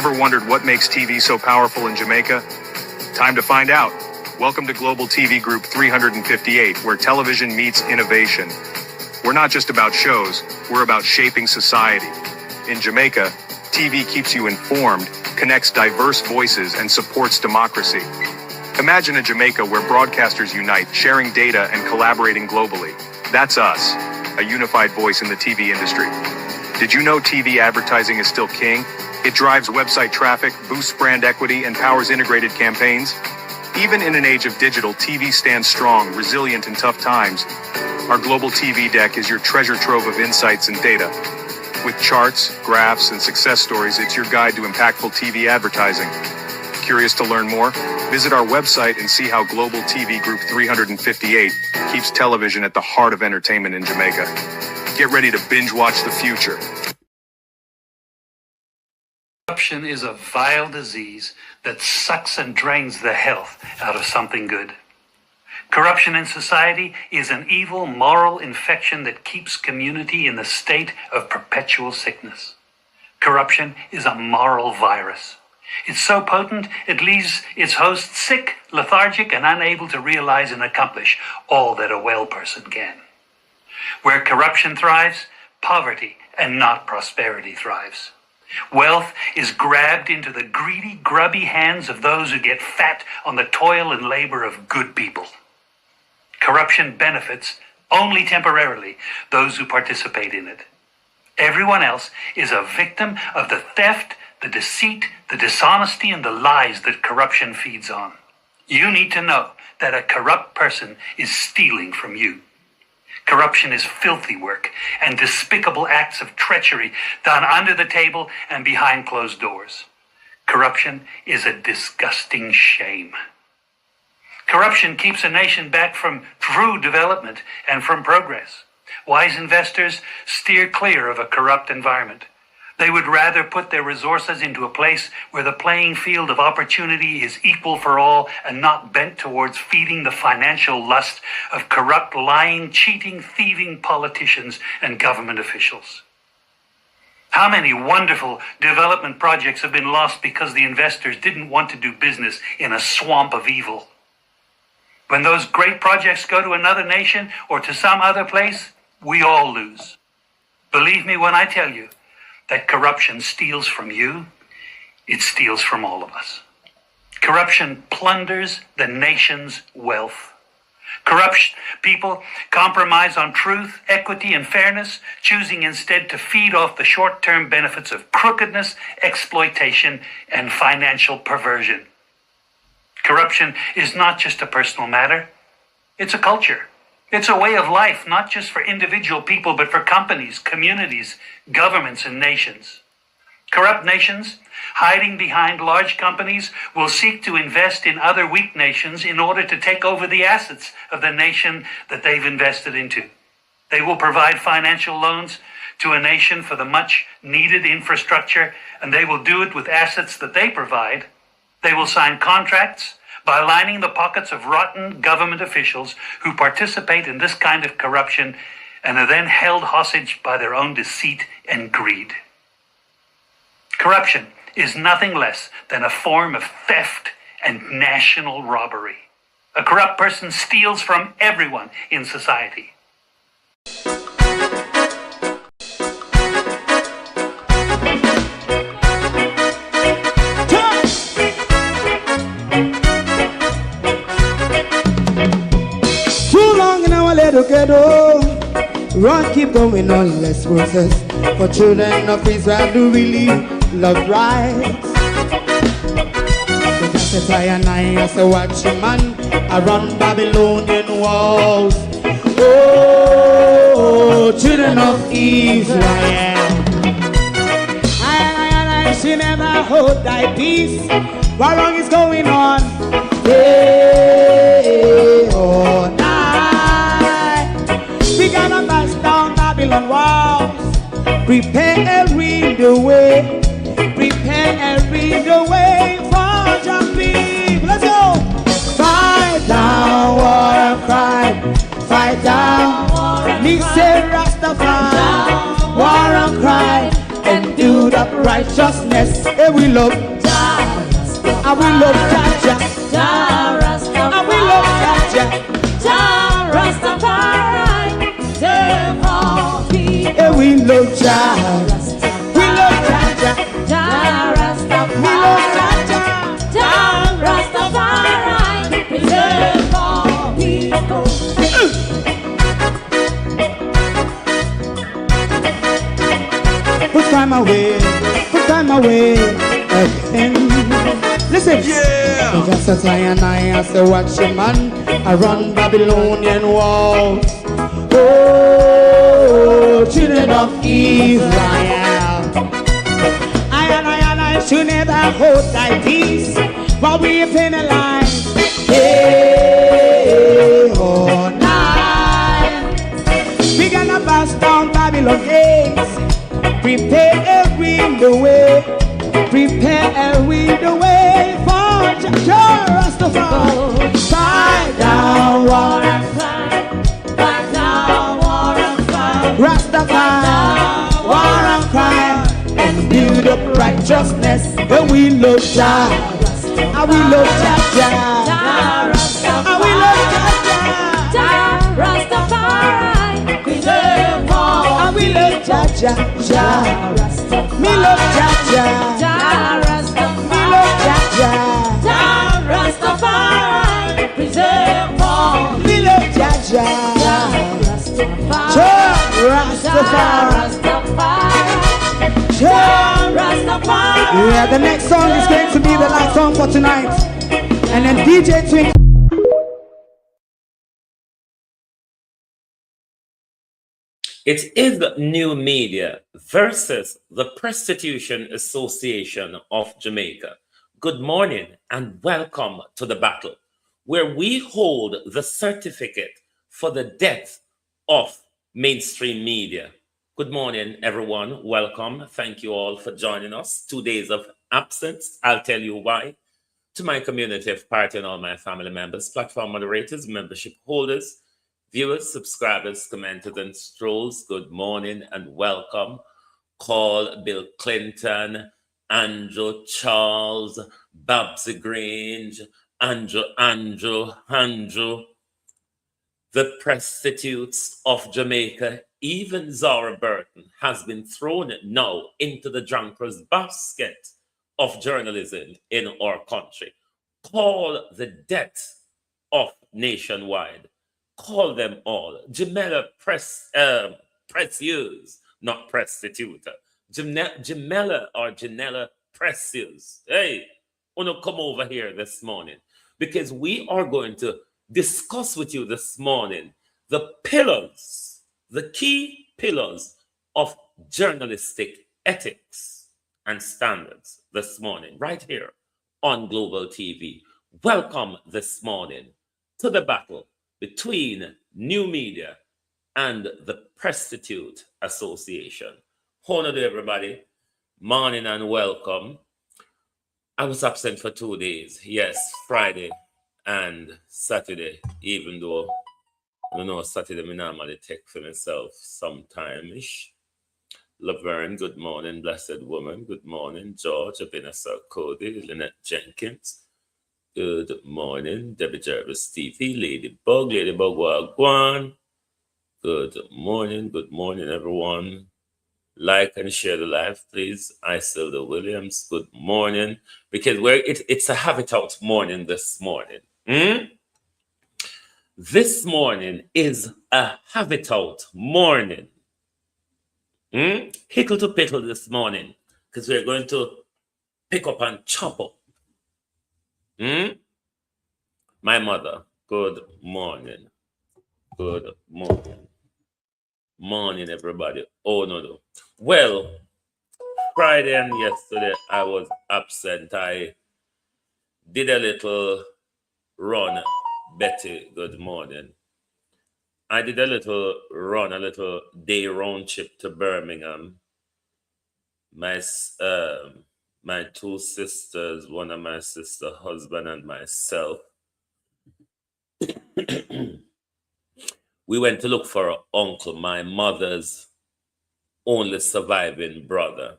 Ever wondered what makes TV so powerful in Jamaica? Time to find out. Welcome to Global TV Group 358, where television meets innovation. We're not just about shows, we're about shaping society. In Jamaica, TV keeps you informed, connects diverse voices, and supports democracy. Imagine a Jamaica where broadcasters unite, sharing data and collaborating globally. That's us, a unified voice in the TV industry. Did you know TV advertising is still king? It drives website traffic, boosts brand equity, and powers integrated campaigns. Even in an age of digital, TV stands strong, resilient in tough times. Our global TV deck is your treasure trove of insights and data. With charts, graphs, and success stories, it's your guide to impactful TV advertising. Curious to learn more? Visit our website and see how Global TV Group 358 keeps television at the heart of entertainment in Jamaica. Get ready to binge watch the future. Corruption is a vile disease that sucks and drains the health out of something good. Corruption in society is an evil moral infection that keeps community in a state of perpetual sickness. Corruption is a moral virus. It's so potent, it leaves its host sick, lethargic, and unable to realize and accomplish all that a well person can. Where corruption thrives, poverty and not prosperity thrives. Wealth is grabbed into the greedy, grubby hands of those who get fat on the toil and labor of good people. Corruption benefits only temporarily those who participate in it. Everyone else is a victim of the theft, the deceit, the dishonesty, and the lies that corruption feeds on. You need to know that a corrupt person is stealing from you. Corruption is filthy work and despicable acts of treachery done under the table and behind closed doors. Corruption is a disgusting shame. Corruption keeps a nation back from true development and from progress. Wise investors steer clear of a corrupt environment. They would rather put their resources into a place where the playing field of opportunity is equal for all and not bent towards feeding the financial lust of corrupt, lying, cheating, thieving politicians and government officials. How many wonderful development projects have been lost because the investors didn't want to do business in a swamp of evil? When those great projects go to another nation or to some other place, we all lose. Believe me when I tell you that corruption steals from you, it steals from all of us. Corruption plunders the nation's wealth. Corrupt people compromise on truth, equity, and fairness, choosing instead to feed off the short-term benefits of crookedness, exploitation, and financial perversion. Corruption is not just a personal matter, it's a culture. It's a way of life, not just for individual people, but for companies, communities, governments, and nations. Corrupt nations, hiding behind large companies, will seek to invest in other weak nations in order to take over the assets of the nation that they've invested into. They will provide financial loans to a nation for the much-needed infrastructure, and they will do it with assets that they provide. They will sign contracts by lining the pockets of rotten government officials who participate in this kind of corruption and are then held hostage by their own deceit and greed. Corruption is nothing less than a form of theft and national robbery. A corrupt person steals from everyone in society. Ghetto, run, keep going on, let's process. For children of Israel do really love rights. So just a try and I say watch a man around Babylonian walls. Oh, children of Israel, I should never hold thy peace. What wrong is going on? Hey, oh, we gotta bust down Babylon walls. Prepare and read the way. Prepare and read the way for jumping. Let's go. Fight down, war and cry. Fight down, me say Rastafari. War and cry and do the up righteousness. And we love Jah, and we love Jah, and we love Jah, Jah Rastafari, save all people. and we love Jah, we love Jah, Jah we love Rastafari, Jah. Jah Rastafari, save all people. Put time away again. Listen, Yeah! just as I and I say, watch your man, I run Babylonian walls. Oh, children of Israel, I should never hold thy peace, while we are penalized. Hey, oh, night. We gonna bust down Babylon gates. Prepare the way, prepare the way for Jah Rastafari. Fight down war and Fight down war and fight, Rastafari, war and crime, and build up righteousness. And we love Jah, and we love Jah, Jah and we love Rastafari, Jah, Jah Rastafari, preserve all and we love Jah, Jah. Me love Jah, Jah. Jah Me love Jah, Jah. Jah Rastafari, preserve all. Me love Jah, Jah. Jah Rastafari, Jah Rastafari. Jah. Rastafari. Yeah, the next song is going to be the last song for tonight. And then DJ Twink. It is New Media versus the Prostitution Association of Jamaica. Good morning and welcome to the battle, where we hold the certificate for the death of mainstream media. Good morning, everyone. Welcome. Thank you all for joining us. 2 days of absence. I'll tell you why. To my community of party and all my family members, platform moderators, membership holders, viewers, subscribers, commenters, and strolls, good morning and welcome. Call Bill Clinton, Andrew Charles, Babsy Grange, Andrew, the prostitutes of Jamaica, even Zara Burton has been thrown now into the drunkard's basket of journalism in our country. Call the death of Nationwide. Call them all. Jamela Precious, not prostitute. Jamela or Janella Precious. Hey, wanna come over here this morning because we are going to discuss with you this morning the pillars, the key pillars of journalistic ethics and standards this morning, right here on Global TV. Welcome this morning to the battle between New Media and the Prostitute Association. Honor to everybody. Morning and welcome. I was absent for 2 days. Yes, Friday and Saturday, even though I don't know, Saturday I normally take for myself sometime-ish. Laverne, good morning. Blessed Woman, good morning. George, Abinasa Cody, Lynette Jenkins, good morning. Debbie Jarvis, Stevie, Ladybug, Wagwan. Good morning, everyone. Like and share the live, please. Isilda Williams, good morning. Because it's a have it out morning this morning. This morning is a have it out morning. Hickle to pickle this morning. Because we're going to pick up and chop up. My mother, good morning. Good morning. Morning, everybody. Oh, no. Well, Friday and yesterday I was absent. I did a little run. Betty, good morning. I did a little run, a little day round trip to Birmingham. My two sisters, one of my sister husband and myself, we went to look for our uncle, my mother's only surviving brother.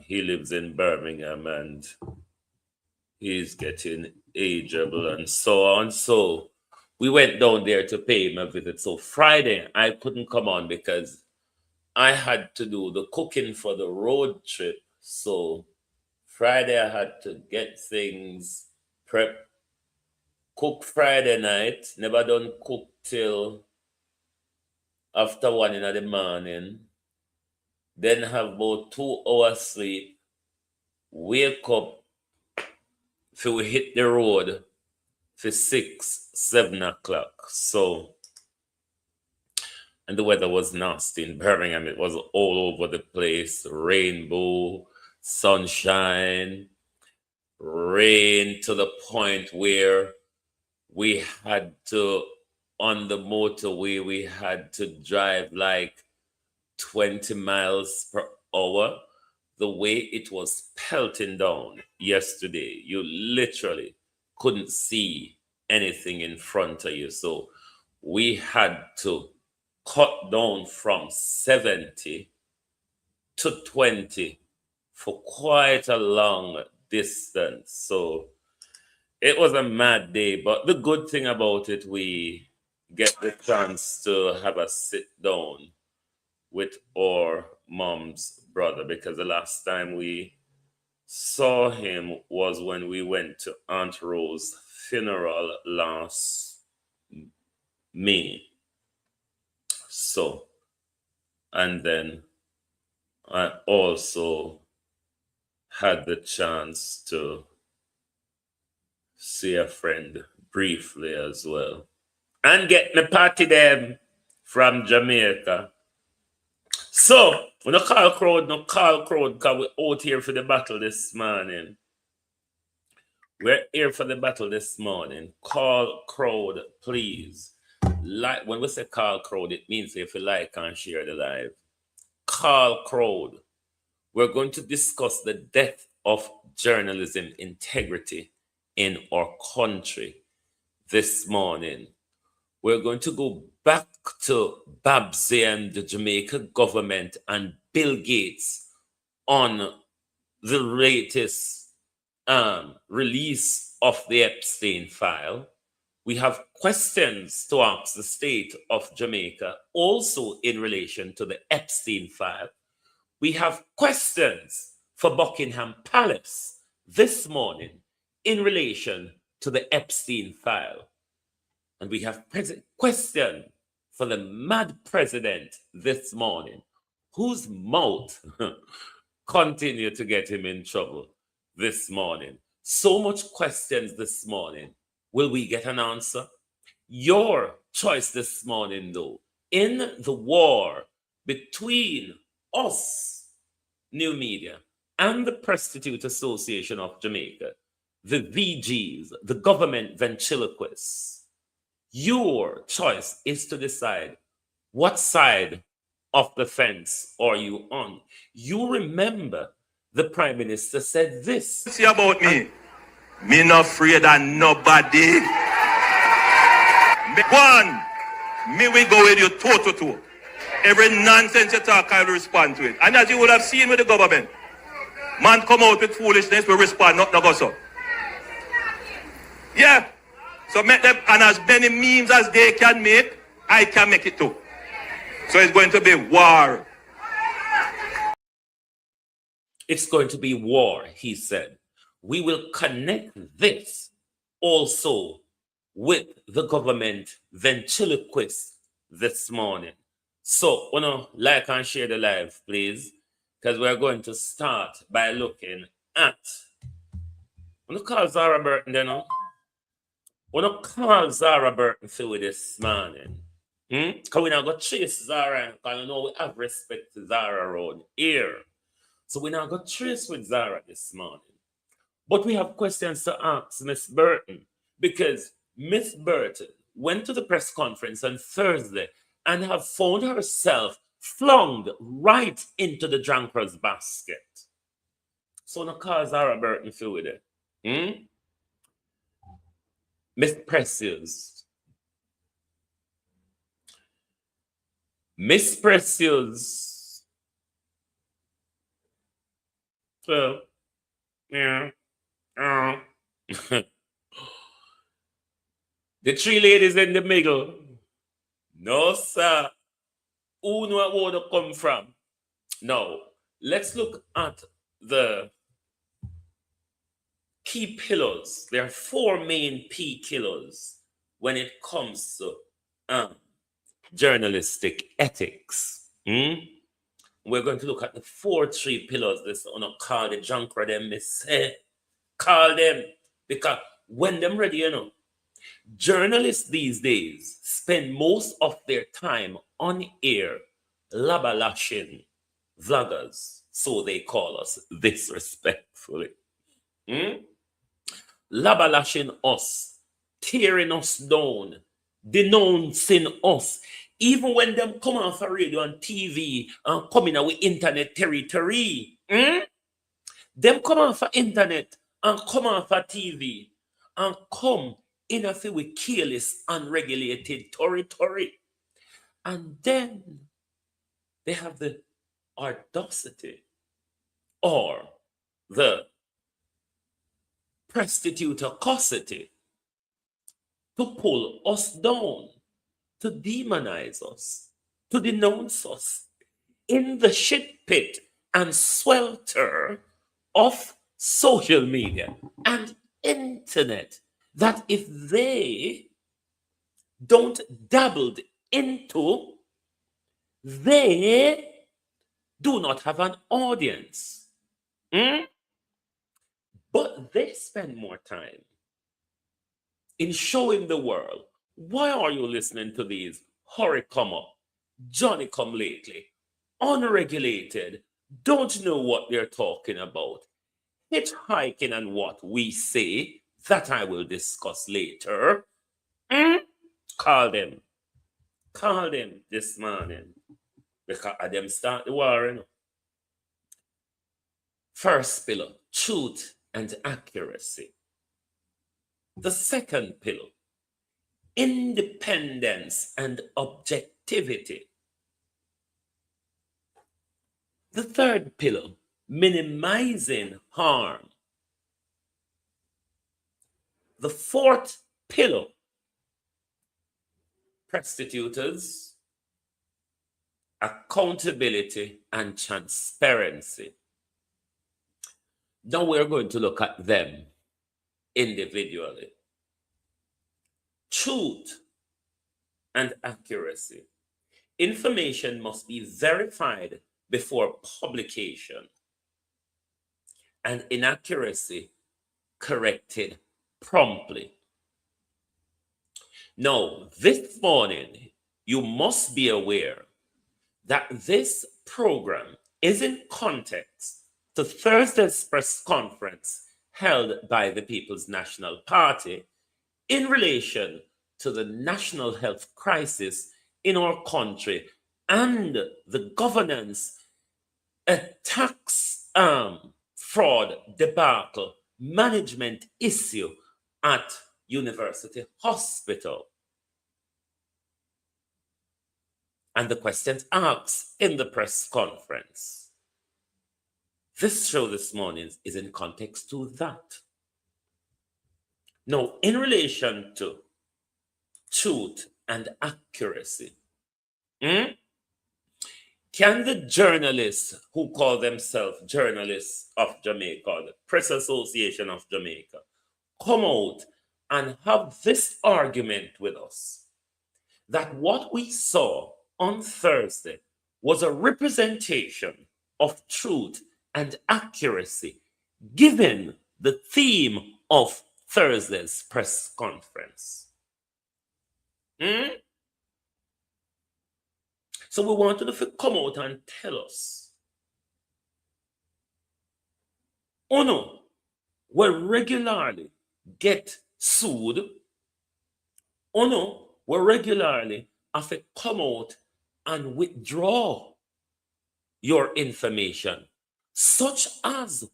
He lives in Birmingham and he's getting ageable and so on. So we went down there to pay him a visit. So Friday, I couldn't come on because I had to do the cooking for the road trip. So Friday, I had to get things prepped. Cook Friday night, never done cook till after 1 in the morning. Then have about 2 hours sleep. Wake up till we hit the road for 6, 7 o'clock. So, and the weather was nasty in Birmingham. It was all over the place. Rainbow, sunshine, rain to the point where we had to, on the motorway, we had to drive like 20 miles per hour. The way it was pelting down yesterday, you literally couldn't see anything in front of you. So we had to cut down from 70 to 20 for quite a long distance. So it was a mad day, but the good thing about it, we get the chance to have a sit down with our mom's brother, because the last time we saw him was when we went to Aunt Rose's funeral last May. So, and then I also had the chance to see a friend briefly as well. And get my party them from Jamaica. So, we no call crowd, because we're out here for the battle this morning. We're here for the battle this morning. Call crowd, please. Like, when we say call crowd, it means if you like and share the live. Call crowd. We're going to discuss the death of journalism integrity in our country this morning. We're going to go back to Babsy and the Jamaica government and Bill Gates on the latest release of the Epstein file. We have questions to ask the state of Jamaica also in relation to the Epstein file. We have questions for Buckingham Palace this morning in relation to the Epstein file. And we have question for the mad president this morning, whose mouth continue to get him in trouble this morning. So much questions this morning. Will we get an answer? Your choice this morning, though, in the war between us, NewMedia, and the Prostitute Association of Jamaica, the VGs, the government ventriloquists, your choice is to decide what side of the fence are you on. You remember the Prime Minister said this. See about me. Me not afraid of nobody. One, me we go with you toe to toe. Every nonsense you talk, I will respond to it. And as you would have seen with the government, man come out with foolishness, we respond, not go so. Yeah. So make them, and as many memes as they can make, I can make it too. So it's going to be war. It's going to be war, he said. We will connect this also with the government ventriloquist this morning. So, like and share the live, please, because we're going to start by looking at. Call Zara Burton, call Zara Burton for this morning. Because we now go chase Zara, because we have respect to Zara around here. So we now go trace with Zara this morning. But we have questions to ask Miss Burton, because Miss Burton went to the press conference on Thursday and have found herself flung right into the drunkard's basket. So now call Zara Burton for with it. Miss Precious. Miss Precious. So, yeah. Uh, the three ladies in the middle. No, sir. Who know where to come from? Now, let's look at the key pillars. There are four main key pillars when it comes to journalistic ethics. We're going to look at the three pillars. This on a call the junk them, me say, call them because when them ready, journalists these days spend most of their time on air labalashing vloggers, so they call us disrespectfully. Labalashing us, tearing us down, denouncing us. Even when them come off a radio and TV and come in our internet territory, them come off a internet and come off a TV and come interfere with careless, unregulated territory. And then they have the audacity or the prostitutacosity to pull us down, to demonize us, to denounce us in the shit pit and swelter of social media and internet, that if they don't dabbled into, they do not have an audience. But they spend more time in showing the world, why are you listening to these hurry come up, Johnny come lately, unregulated, don't know what they're talking about, hitchhiking and what we say, that I will discuss later. Call them this morning, because them start the war. First pillar, truth and accuracy. The second pillar, independence and objectivity. The third pillar, minimizing harm. The fourth pillar, prostitutors, accountability and transparency. Now we're going to look at them individually. Truth and accuracy. Information must be verified before publication, and inaccuracy corrected promptly. Now, this morning, you must be aware that this program is in context to Thursday's press conference held by the People's National Party in relation to the national health crisis in our country and the governance, a tax fraud debacle, management issue at University Hospital. And the questions asked in the press conference. This show this morning is in context to that. Now, in relation to truth and accuracy, can the journalists who call themselves journalists of Jamaica, the Press Association of Jamaica, come out and have this argument with us that what we saw on Thursday was a representation of truth and accuracy, given the theme of Thursday's press conference? So we want them to come out and tell us, oh no, we regularly get sued. Oh no, we regularly have to come out and withdraw your information, such as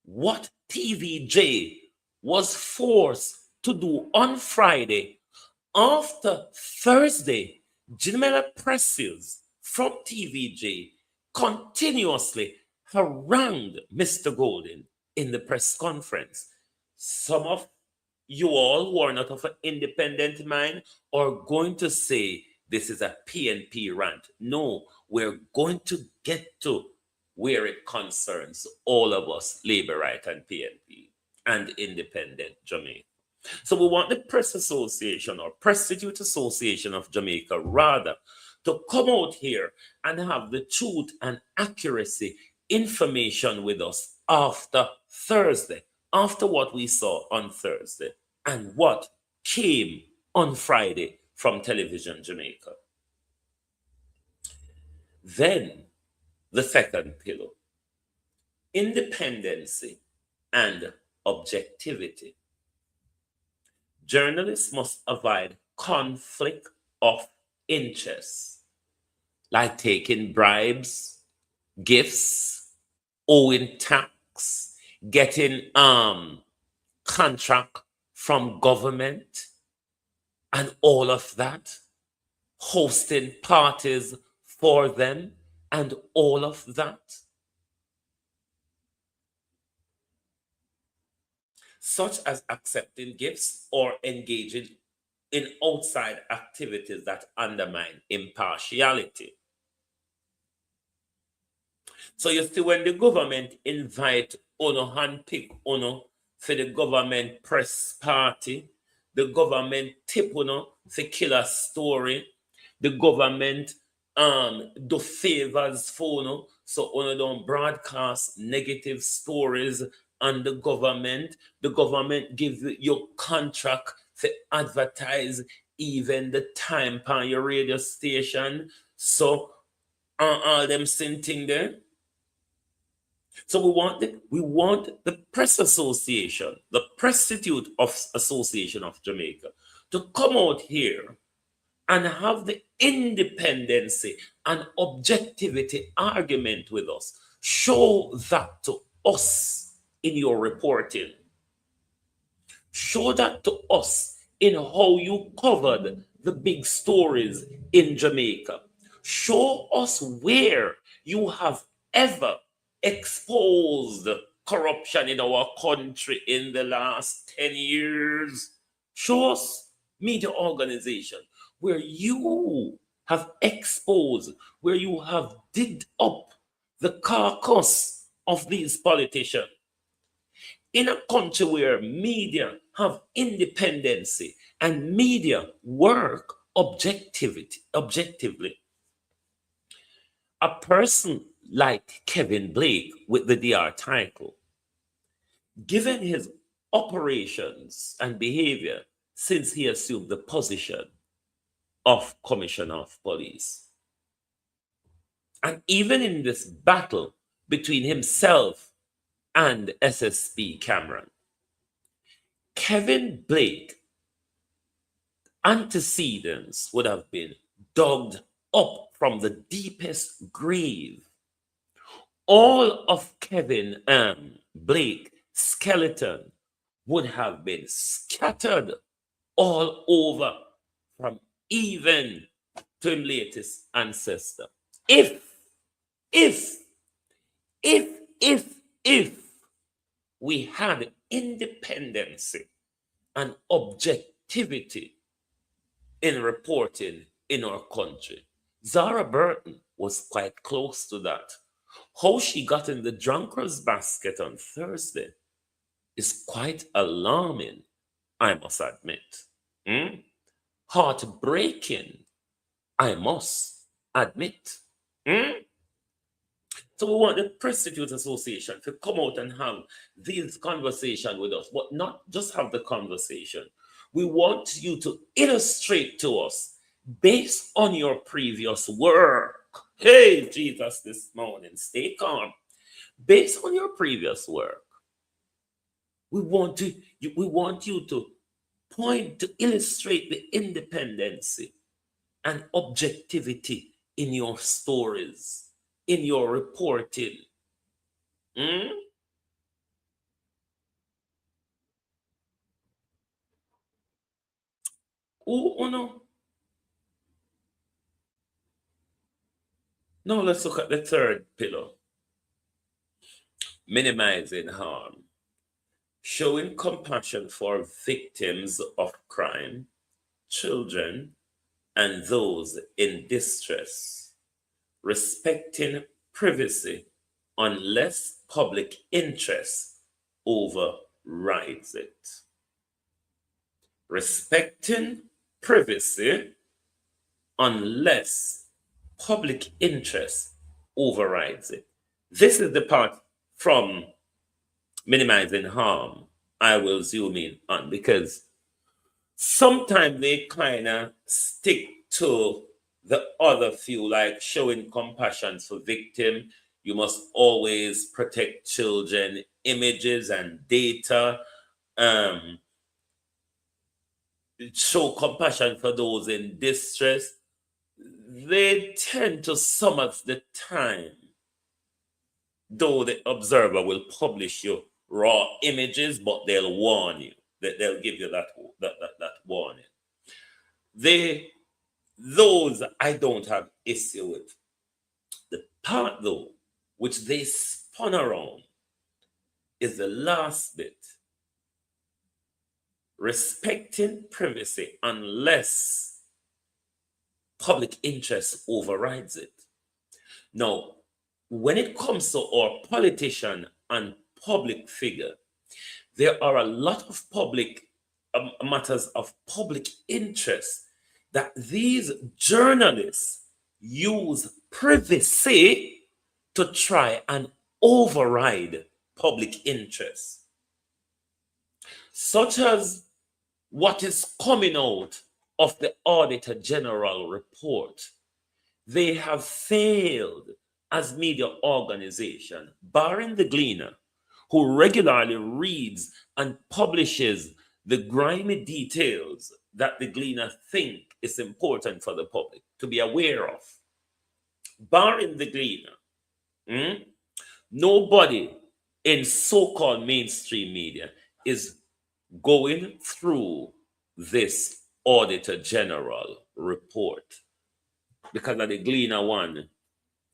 what TVJ was forced to do on Friday after Thursday. Jamaica presses from TVJ continuously harangued Mr. Golden in the press conference. Some of you all who are not of an independent mind are going to say this is a PNP rant. No, we're going to get to where it concerns all of us, Labour Right and PNP and Independent Jamaica. So we want the Press Association or Prostitute Association of Jamaica rather to come out here and have the truth and accuracy information with us after Thursday, after what we saw on Thursday and what came on Friday from Television Jamaica. Then the second pillar, independency and objectivity. Journalists must avoid conflict of interest, like taking bribes, gifts, owing tax, getting contract from government, and all of that, hosting parties for them, and all of that. Such as accepting gifts or engaging in outside activities that undermine impartiality. So you see, when the government invite uno handpick uno for the government press party, the government tip uno for kill a story, the government do favors for uno, so uno don't broadcast negative stories on the government gives you contract to advertise even the time on your radio station. So all them same thing there. So we want the Press Association, the Prostitute of Association of Jamaica, to come out here and have the independency and objectivity argument with us. Show that to us in your reporting. Show that to us in how you covered the big stories in Jamaica. Show us where you have ever exposed corruption in our country in the last 10 years. Show us media organization where you have exposed, where you have digged up the carcass of these politicians. In a country where media have independency and media work objectively, a person like Kevin Blake with the DR title, given his operations and behavior since he assumed the position of Commissioner of Police, and even in this battle between himself and SSP Cameron, Kevin Blake antecedents would have been dug up from the deepest grave. All of Kevin Blake's skeleton would have been scattered all over from even to his latest ancestor. If we had independency and objectivity in reporting in our country, Zara Burton was quite close to that. How she got in the drunkard's basket on Thursday is quite alarming, I must admit. Heartbreaking, I must admit. So we want the Prostitute Association to come out and have these conversations with us, but not just have the conversation. We want you to illustrate to us based on your previous work. Hey, Jesus, this morning, stay calm. Based on your previous work, we want you to point to illustrate the independency and objectivity in your stories, in your reporting. Oh no. Now let's look at the third pillar. minimizing harm, showing compassion for victims of crime, children, and those in distress, respecting privacy unless public interest overrides it. Respecting privacy unless public interest overrides it. This is the part from minimizing harm I will zoom in on, because sometimes they kind of stick to the other few, like showing compassion for victim. You must always protect children, images and data. Um, show compassion for those in distress. They tend to, some of the time, though the observer will publish you raw images, but they'll warn you. They'll give you that warning. Those I don't have issue with. The part though, which they spun around, is the last bit. Respecting privacy unless public interest overrides it. Now, when it comes to our politician and public figure, there are a lot of public matters of public interest that these journalists use privacy to try and override public interest, such as what is coming out of the Auditor General report. They have failed as media organization, barring the Gleaner, who regularly reads and publishes the grimy details that the Gleaner think is important for the public to be aware of. Barring the Gleaner, nobody in so-called mainstream media is going through this Auditor General report, because of the Gleaner one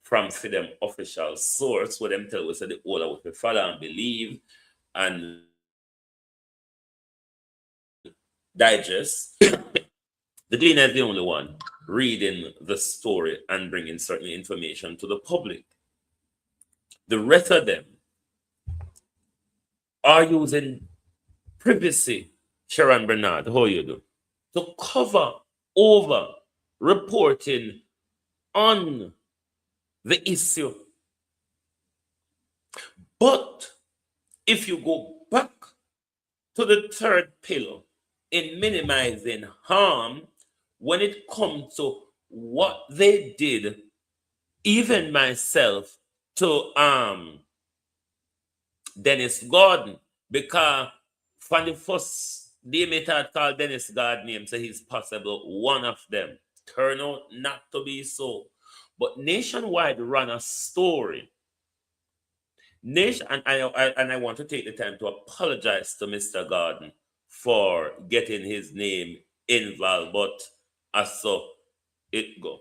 from them official source, where them tell us that the order what we follow and believe and digest. The Gleaner is the only one reading the story and bringing certain information to the public. The rest of them are using privacy, Sharon Bernard, how you do, to cover over reporting on the issue. But if you go back to the third pillar in minimizing harm, when it comes to what they did, even myself, to Dennis Gordon, because from the first day me thought called Dennis Gordon name, so he's possible one of them. Turn out not to be so. But Nationwide ran a story. And I want to take the time to apologize to Mr. Gordon for getting his name involved, but as so it go.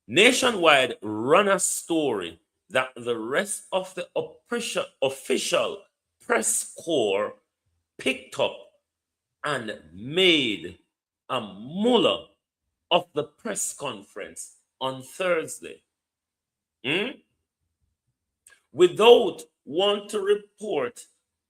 Nationwide ran a story that the rest of the official press corps picked up and made a mullah of the press conference on Thursday. Without want to report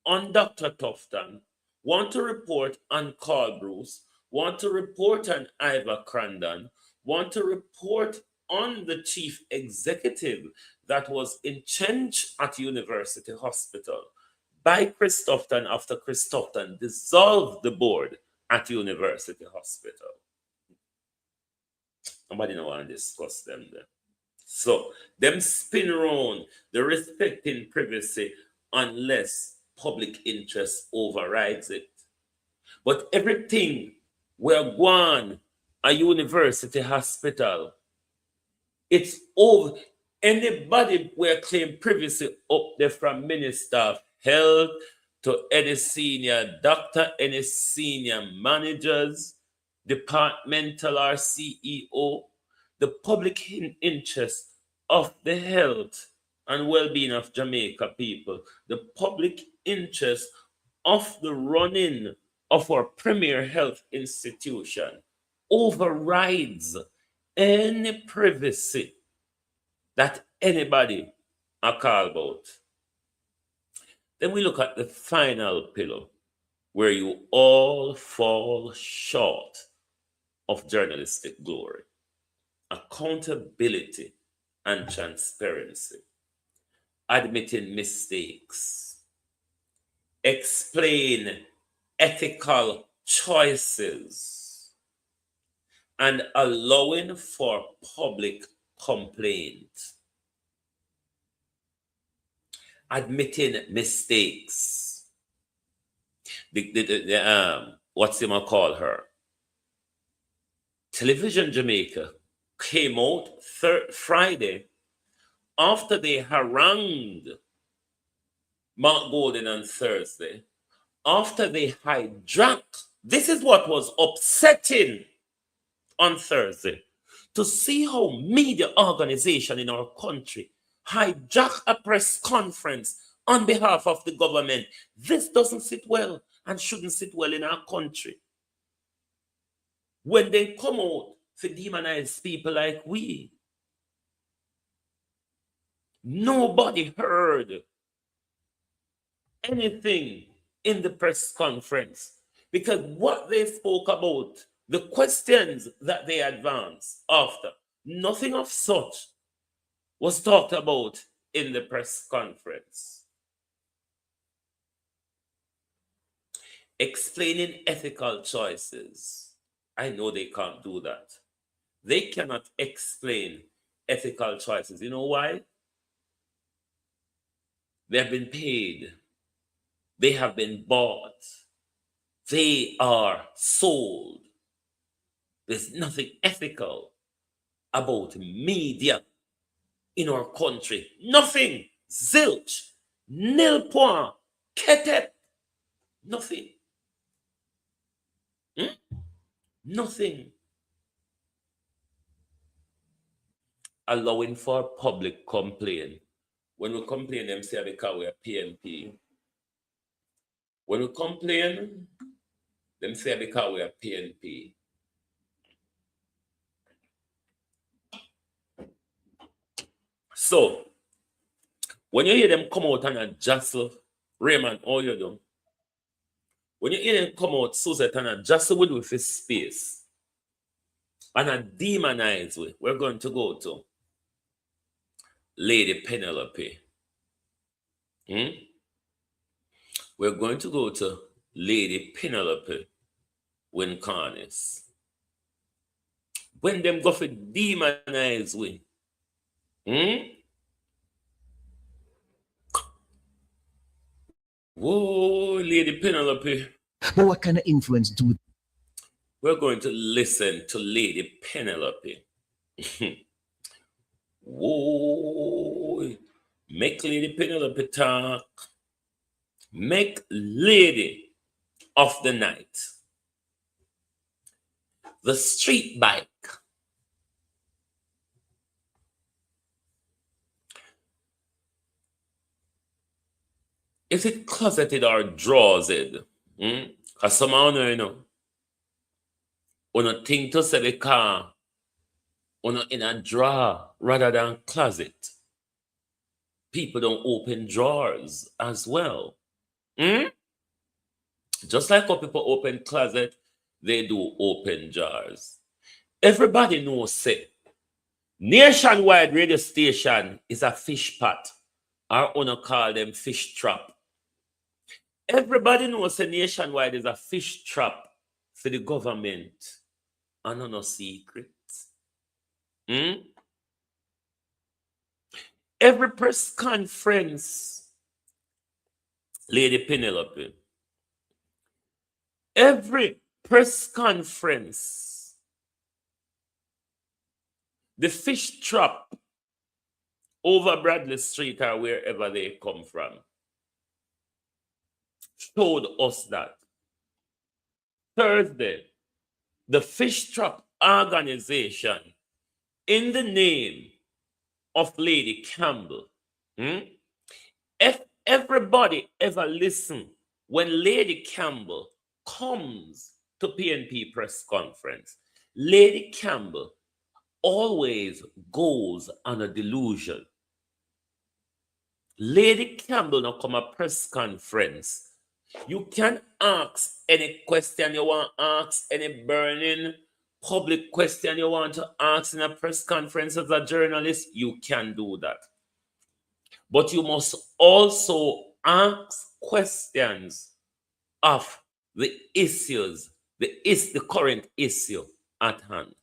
on Dr. Tufton, want to report on Carl Bruce, want to report on Ivor Crandon, want to report on the chief executive that was in change at University Hospital by Chris Tufton after Chris Tufton dissolved the board at University Hospital. Nobody don't want to discuss them there. So them spin around the respecting privacy unless public interest overrides it. But everything we're going a University Hospital, it's over. Anybody will claim privacy up there, from Minister of Health to any senior doctor, any senior managers, departmental or CEO, the public interest of the health and well-being of Jamaica people, the public interest of the running of our premier health institution overrides any privacy that anybody are call about. Then we look at the final pillar where you all fall short of journalistic glory: accountability and transparency, admitting mistakes, explain ethical choices, and allowing for public complaint. Admitting mistakes. What's him call her? Television Jamaica came out Friday after they harangued Mark Golden on Thursday, after they hijacked. This is what was upsetting on Thursday, to see how media organization in our country hijack a press conference on behalf of the government. This doesn't sit well and shouldn't sit well in our country. When they come out to demonize people like we, nobody heard anything in the press conference, because what they spoke about, the questions that they advanced after, nothing of such was talked about in the press conference. Explaining ethical choices. I know they can't do that. They cannot explain ethical choices. You know why? They have been paid. They have been bought. They are sold. There's nothing ethical about media in our country. Nothing. Zilch. Nil point. Ketep. Nothing. Nothing. Allowing for public complaint. When we complain, them say because we are PNP. When we complain, them say because we are PNP. So, when you hear them come out and jostle Raymond, all you do, when you hear them come out, Suzette, and jostle with his space, and a demonize with, we're going to go to Lady Penelope. We're going to go to Lady Penelope Wincarnis. When them go for demonize with, whoa, Lady Penelope. But what kind of influence do We're going to listen to Lady Penelope. Whoa, make Lady Penelope talk. Make Lady of the Night. The street bike. Is it closeted or drawsed? Because some of you know, on a thing to say the car, on in a drawer rather than closet. People don't open drawers as well. Just like how people open closet, they do open jars. Everybody knows, say, nationwide radio station is a fish pot. Our owner call them fish trap. Everybody knows a nationwide is a fish trap for the government. And no secret. Every press conference, Lady Penelope, every press conference, the fish trap over Bradley Street or wherever they come from showed us that. Thursday, the fish trap organization, in the name of Lady Campbell, Hmm? If everybody ever listen when Lady Campbell comes to PNP press conference, Lady Campbell always goes on a delusion. Lady Campbell now come a press conference. You can ask any question you want to ask, any burning public question you want to ask in a press conference as a journalist, you can do that. But you must also ask questions of the issues, the current issue at hand.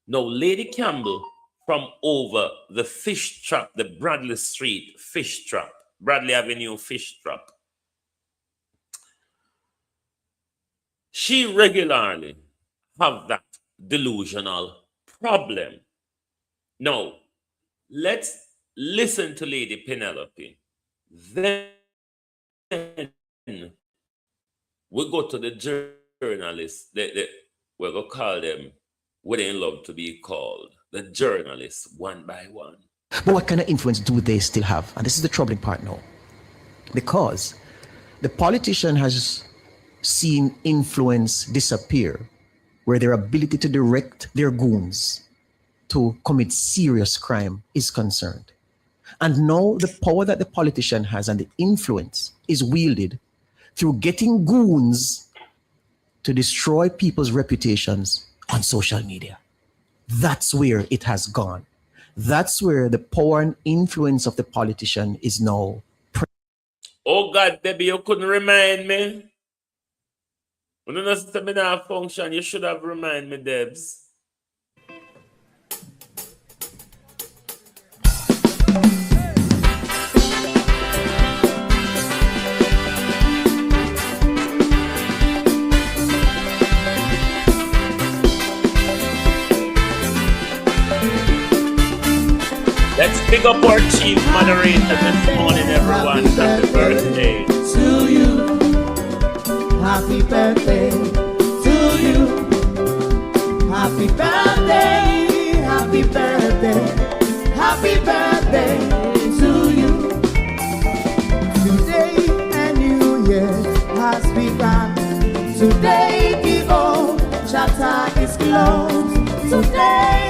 Now, Lady Campbell from over the fish trap, the Bradley Street fish trap, Bradley Avenue fish trap, she regularly have that delusional problem. Now, let's listen to Lady Penelope. Then we go to the journalists. We're going to call them what they love to be called, the journalists, one by one. But what kind of influence do they still have? And this is the troubling part now. Because the politician has seen influence disappear, where their ability to direct their goons to commit serious crime is concerned. And now the power that the politician has and the influence is wielded through getting goons to destroy people's reputations on social media. That's where it has gone. That's where the power and influence of the politician is now. Oh God, Debbie, you couldn't remind me. When you say me not function, you should have reminded me, Debs. Let's pick up our chief moderator this morning, everyone. Happy birthday to you. Happy birthday to you. Happy birthday, happy birthday, happy birthday to you. Today a new year has begun. Today the old chapter is closed. Today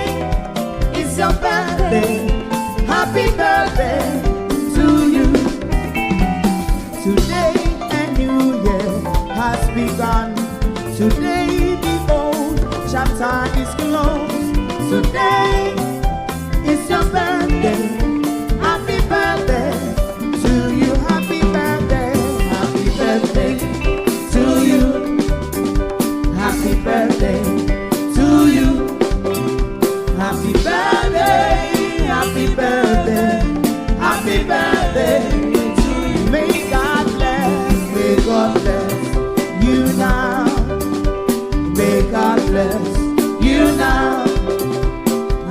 is your birthday. Happy birthday to you. Today a new year has begun. Today the old chapter is closed. Today is your birthday. Happy birthday to you. Happy birthday. Happy birthday to you. Happy birthday to you. Happy birthday. Happy birthday, happy birthday to you. May God bless you now. May God bless you now.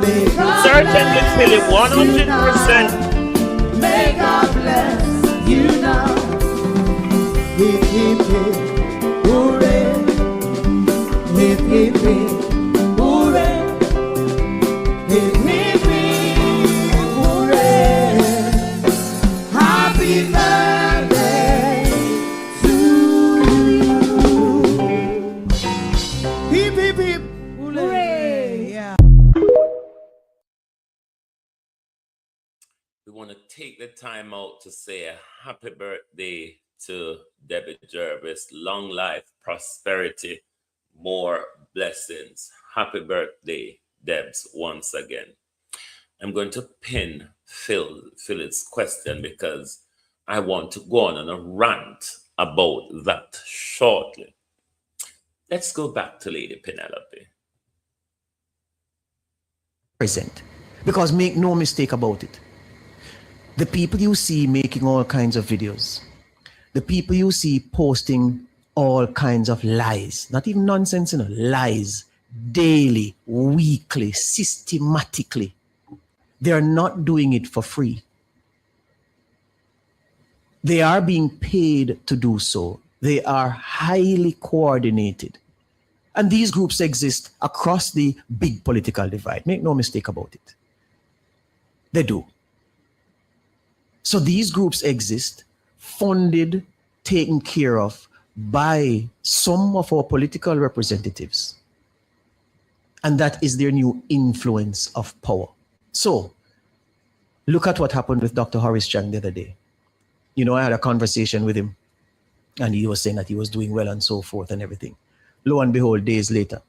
May God certainly feel it bless 100%. May God bless you now. Hip, hip, hip, hooray. Hip, hip, hip, hooray. Hip, hip, hip, hooray. Happy birthday to you. Hip, hip, hip, hooray. Yeah. We want to take the time out to say a happy birthday to Debbie Jervis. Long life, prosperity, more blessings. Happy birthday, Debs, once again. I'm going to pin Phil's question because I want to go on a rant about that shortly. Let's go back to Lady Penelope. Present. Because make no mistake about it. The people you see making all kinds of videos, the people you see posting all kinds of lies, not even nonsense, lies, daily, weekly, systematically, they are not doing it for free. They are being paid to do so. They are highly coordinated. And these groups exist across the big political divide. Make no mistake about it. They do. So these groups exist, funded, taken care of by some of our political representatives. And that is their new influence of power. So look at what happened with Dr. Horace Chang the other day. You know, I had a conversation with him and he was saying that he was doing well and so forth and everything. Lo and behold, days later,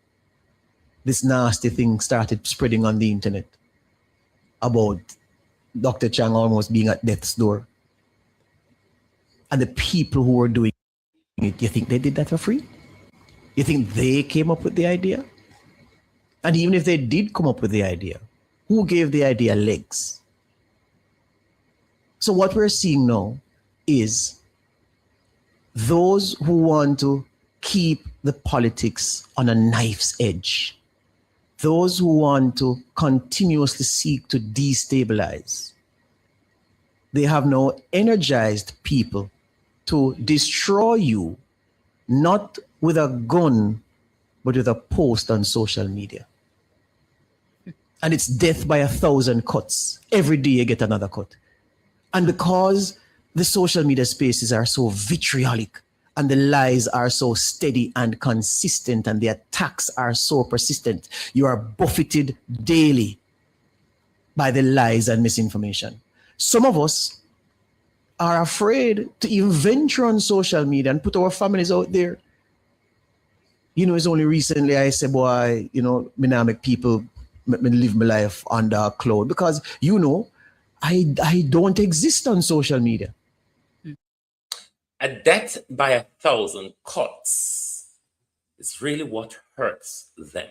this nasty thing started spreading on the internet about Dr. Chang almost being at death's door. And the people who were doing it, you think they did that for free? You think they came up with the idea? And even if they did come up with the idea, who gave the idea legs? So what we're seeing now is those who want to keep the politics on a knife's edge, those who want to continuously seek to destabilize, they have now energized people to destroy you, not with a gun, but with a post on social media. And it's death by 1,000 cuts. Every day you get another cut. And because the social media spaces are so vitriolic and the lies are so steady and consistent and the attacks are so persistent, you are buffeted daily by the lies and misinformation. Some of us are afraid to even venture on social media and put our families out there. You know, it's only recently I said, boy, you know, me now make people me live my life under a cloud because, you know, I don't exist on social media. A death by 1,000 cuts is really what hurts them.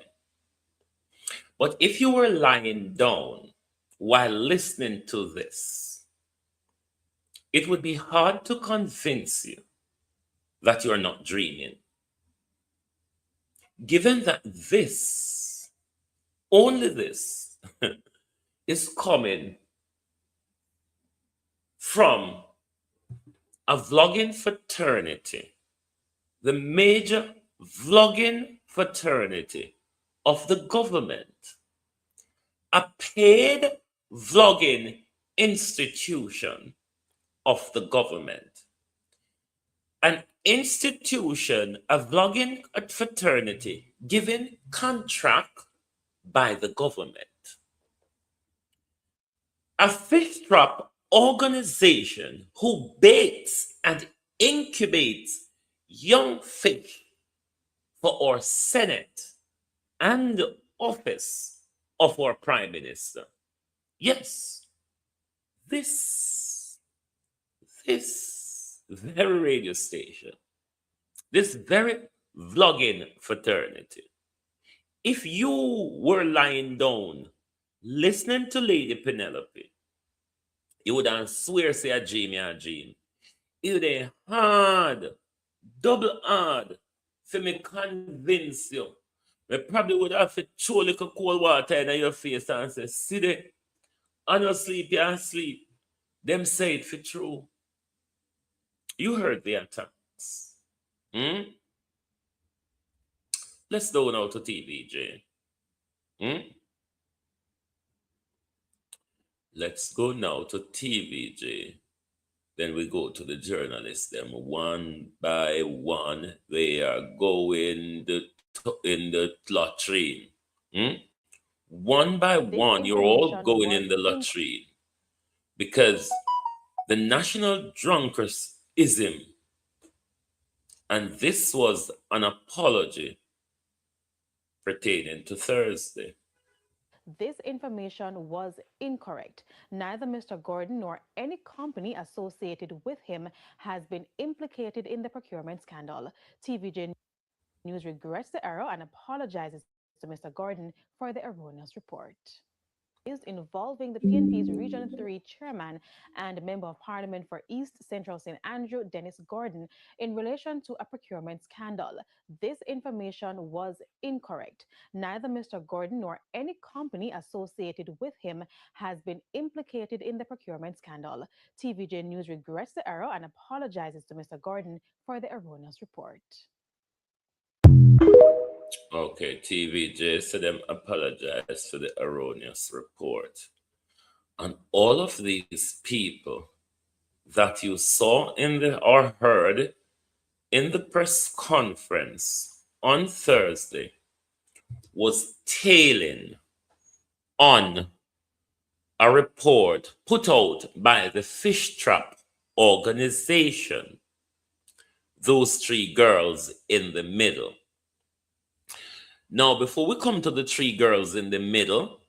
But if you were lying down while listening to this, it would be hard to convince you that you're not dreaming. Given that this, only this, is coming from a vlogging fraternity, the major vlogging fraternity of the government, a paid vlogging institution of the government, an institution, a vlogging fraternity given contract by the government, a fish trap organization who baits and incubates young fish for our Senate and office of our Prime Minister. Yes, this very radio station, this very vlogging fraternity, if you were lying down listening to Lady Penelope, you would swear say a dream. It would be hard, double hard for me convince you. I probably would have to throw a little cold water in your face and say, see there, I don't sleep, you don't sleep. Them say it for true. You heard the attacks. Let's go now to TVJ. Let's go now to TVJ. Then we go to the journalists. Them one by one, they are going in the latrine. One by one, you're all going in the latrine because the national drunkerism, and this was an apology pertaining to Thursday. This information was incorrect. Neither Mr. Gordon nor any company associated with him has been implicated in the procurement scandal. TVJ News regrets the error and apologizes to Mr. Gordon for the erroneous report. Is involving the PNP's Region 3 chairman and member of parliament for East Central St. Andrew, Dennis Gordon, in relation to a procurement scandal. This information was incorrect. Neither Mr. Gordon nor any company associated with him has been implicated in the procurement scandal. TVJ News regrets the error and apologizes to Mr. Gordon for the erroneous report. Okay, TVJ said them apologize for the erroneous report. And all of these people that you saw in the or heard in the press conference on Thursday was tailing on a report put out by the Fish Trap organization, those three girls in the middle. Now, before we come to the three girls in the middle,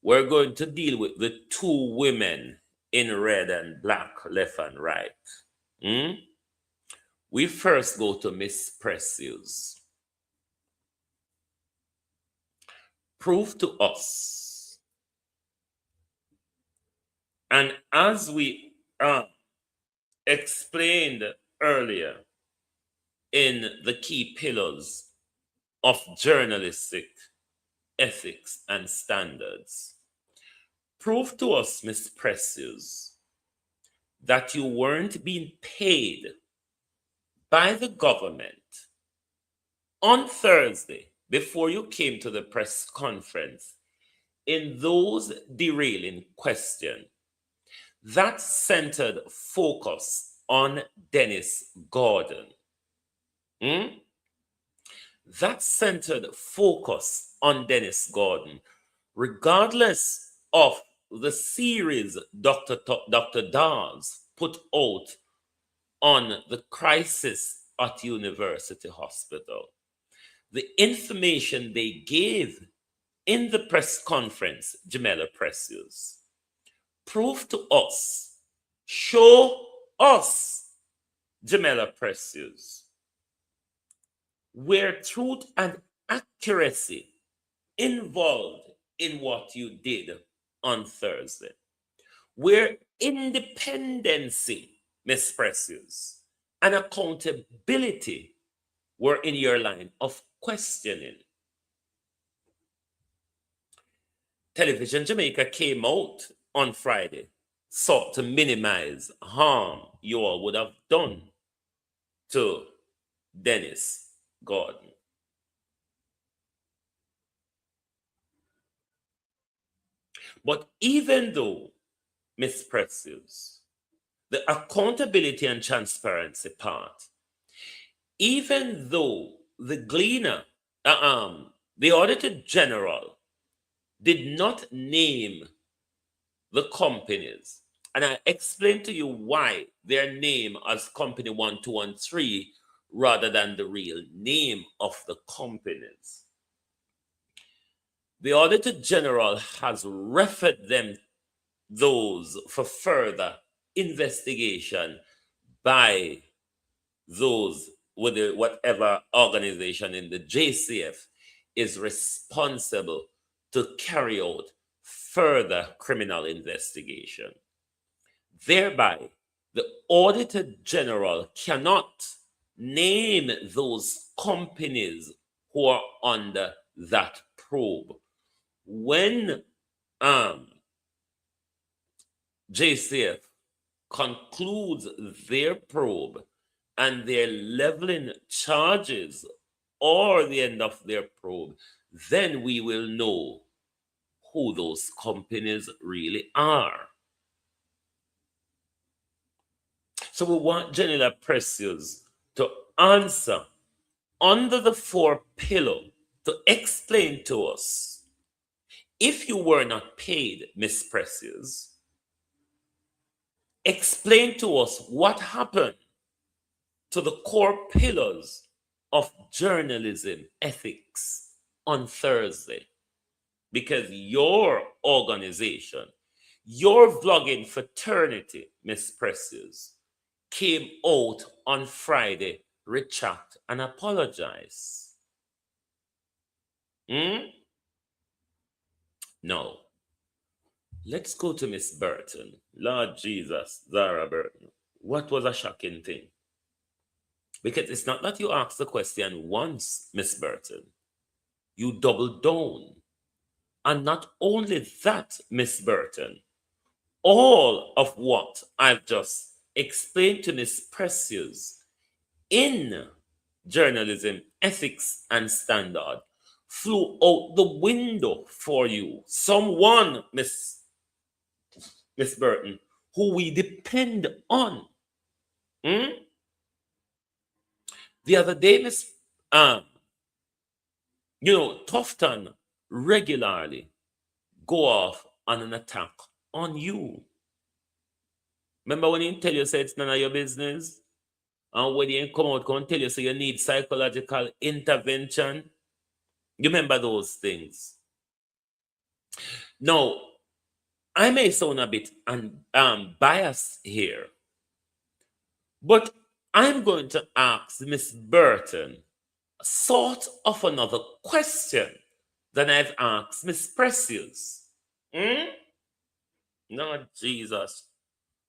we're going to deal with the two women in red and black, left and right. We first go to Miss Precious. Prove to us. And as we explained earlier in the key pillars of journalistic ethics and standards, prove to us, Miss Precious, that you weren't being paid by the government on Thursday before you came to the press conference in those derailing questions that centered focus on Dennis Gordon. That centered focus on Dennis Gordon, regardless of the series Dr. Dawes put out on the crisis at University Hospital. The information they gave in the press conference, Jamela Precious, prove to us, show us, Jamela Precious, where truth and accuracy involved in what you did on Thursday, where independency, Miss Precious, and accountability were in your line of questioning. Television Jamaica came out on Friday, sought to minimize harm you all would have done to Dennis Gordon. But even though, Miss Precious, the accountability and transparency part, even though the Gleaner, the Auditor General did not name the companies, and I explained to you why they're named as Company 1, 2, and 3 rather than the real name of the companies. The Auditor General has referred them those for further investigation by those with whatever organization in the JCF is responsible to carry out further criminal investigation. Thereby, the Auditor General cannot name those companies who are under that probe. When JCF concludes their probe and their leveling charges or the end of their probe, then we will know who those companies really are. So we want Janela Precious to answer under the 4 pillar to explain to us, if you were not paid, Miss Precious, explain to us what happened to the core pillars of journalism ethics on Thursday. Because your organization, your vlogging fraternity, Miss Precious, came out on Friday, retract and apologize. No. Let's go to Miss Burton. Lord Jesus, Zara Burton. What was a shocking thing? Because it's not that you asked the question once, Miss Burton. You doubled down. And not only that, Miss Burton, all of what I've just explained to Miss Precious in journalism, ethics, and standard flew out the window for you. Someone, Miss Burton, who we depend on. Hmm? The other day, um, Tufton regularly go off on an attack on you. Remember when he tell you say it's none of your business? And when he come and tell you say you need psychological intervention? You remember those things? Now, I may sound a bit biased here, but I'm going to ask Miss Burton sort of another question than I've asked Miss Precious. Hmm? No, Jesus.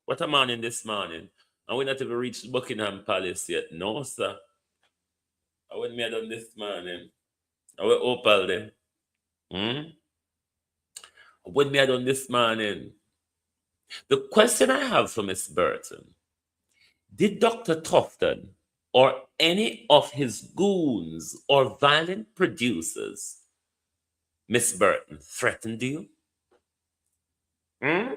What a morning this morning. And we not even reached Buckingham Palace yet. No, sir. I went me done this morning. I went Opal there. Hmm? When me done this morning. The question I have for Miss Burton: did Dr. Tufton or any of his goons or violent producers, Miss Burton, threatened you? Hmm?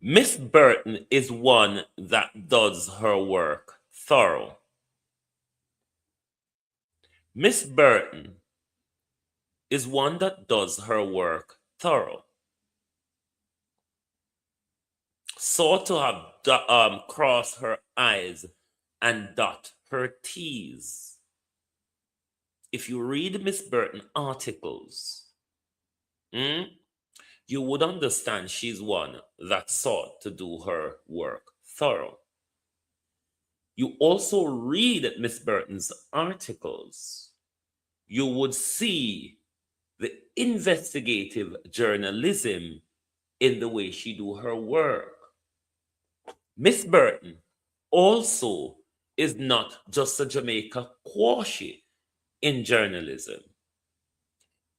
Miss Burton is one that does her work thorough. Miss Burton is one that does her work thorough. Sought to have cross her I's and dot her T's. If you read Miss Burton articles, you would understand she's one that sought to do her work thorough. You also read Miss Burton's articles, you would see the investigative journalism in the way she do her work. Miss Burton also is not just a Jamaica quashi in journalism.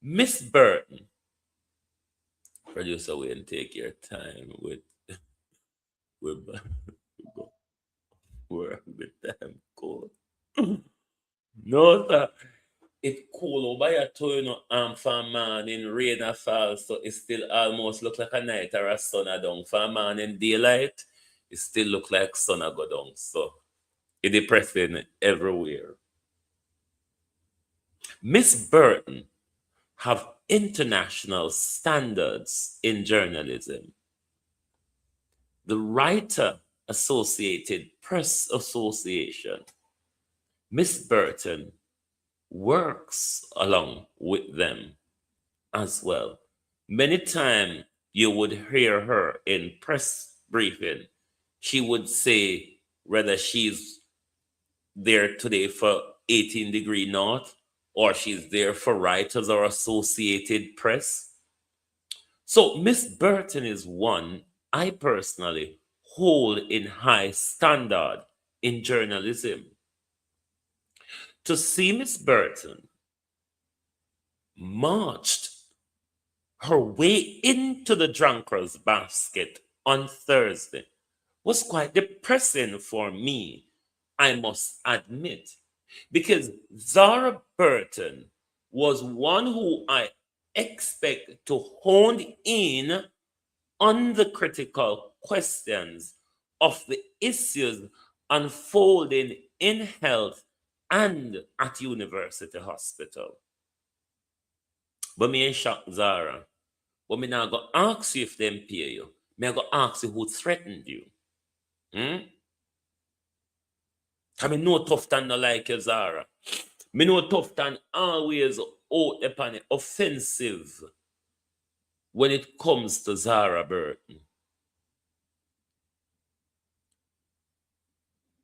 Miss Burton, producer, will take your time with with where the damn cold. No, sir. It cool over here too, for a man in rain or fall, so it still almost look like a night or a sun a down. For a man in daylight, it still look like sun a go down. So it depressing everywhere. Miss Burton have international standards in journalism. The Writer Associated Press Association, Miss Burton works along with them as well. Many times you would hear her in press briefing. She would say whether she's there today for 18° North or she's there for Writers or Associated Press. So Miss Burton is one I personally hold in high standard in journalism. To see Miss Burton marched her way into the drunkard's basket on Thursday was quite depressing for me, I must admit, because Zara Burton was one who I expect to hone in on the critical questions of the issues unfolding in health and at University Hospital. But me ain't shock Zara. But me now go ask you if them pay you. Me I go ask you who threatened you. I mean, no Tufton no like you, Zara. Me know Tufton always out upon it offensive when it comes to Zara Burton.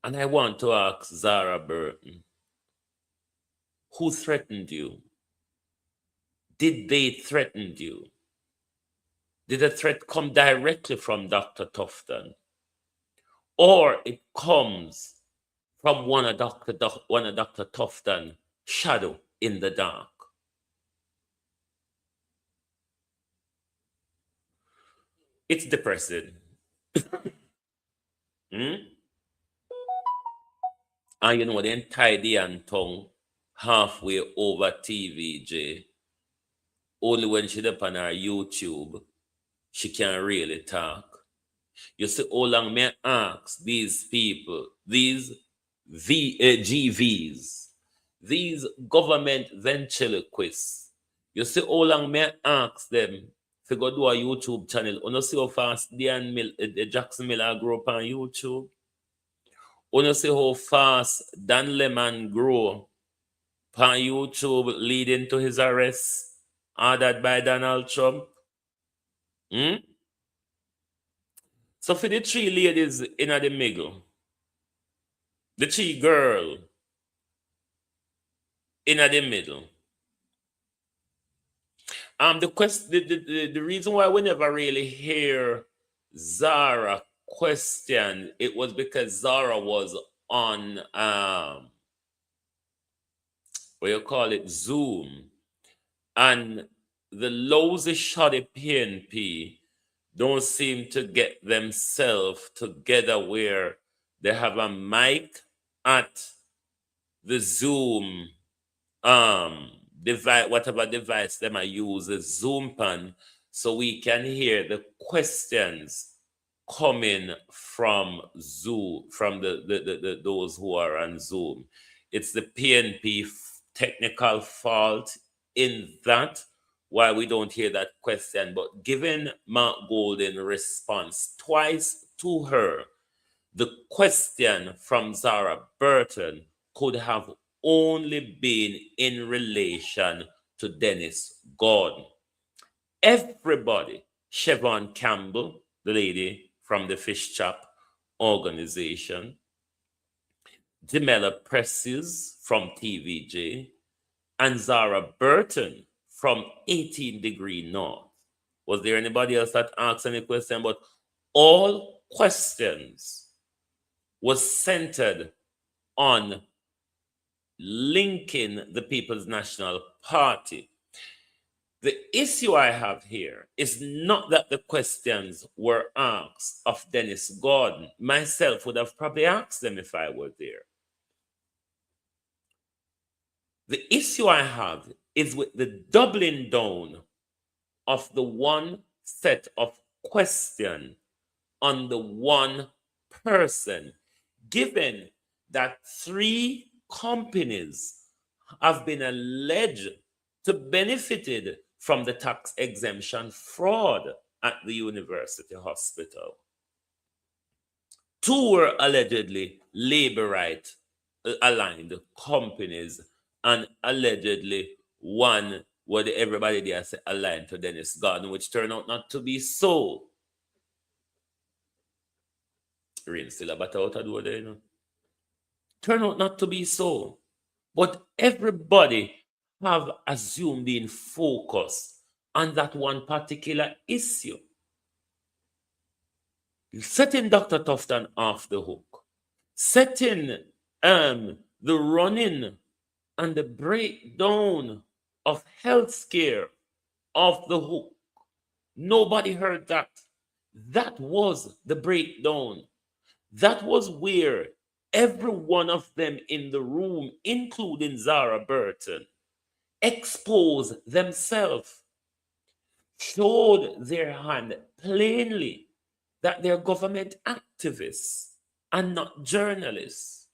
And I want to ask Zara Burton, who threatened you? Did they threaten you? Did the threat come directly from Dr. Tufton? Or it comes from one of Dr. Tufton's shadow in the dark? It's depressing. And you know, then tie the and tongue halfway over TVJ. Only when she up on her YouTube, she can really talk. You see, how long may I ask these people, these GVs, these government ventriloquists, you see, how long may I ask them to go do a YouTube channel? You know, see how fast Jackson Miller grew up on YouTube? You know, see how fast Dan Lemon grew on YouTube leading to his arrest, ordered by Donald Trump? Hmm? So for the three ladies in the middle, the three girl in the middle. The reason why we never really hear Zara question it was because Zara was on what you call it, Zoom, and the lousy shoddy PNP don't seem to get themselves together where they have a mic at the Zoom device, whatever device them I use, a Zoom pan, so we can hear the questions coming from Zoom, from the those who are on Zoom. It's the PNP technical fault in that why we don't hear that question. But given Mark Golden response twice to her, the question from Zara Burton could have only been in relation to Dennis Gordon. Everybody, Siobhan Campbell, the lady from the Fish Chop organization, Jamela Precious from TVJ, and Zara Burton from 18 Degree North. Was there anybody else that asked any question? But all questions was centered on linking the People's National Party. The issue I have here is not that the questions were asked of Dennis Gordon. Myself would have probably asked them if I were there. The issue I have is with the doubling down of the one set of question on the one person, given that 3 companies have been alleged to benefited from the tax exemption fraud at the university hospital. 2 were allegedly labor right aligned companies, and allegedly 1 were everybody there say aligned to Dennis Gordon, which turned out not to be so. Rain still about out of door there, you know. Turned out not to be so. But everybody have assumed being focused on that one particular issue, setting Dr. Tufton off the hook, setting the running and the breakdown of healthcare off the hook. Nobody heard that. That was the breakdown. That was where every one of them in the room, including Zara Burton, exposed themselves, showed their hand plainly that they're government activists and not journalists.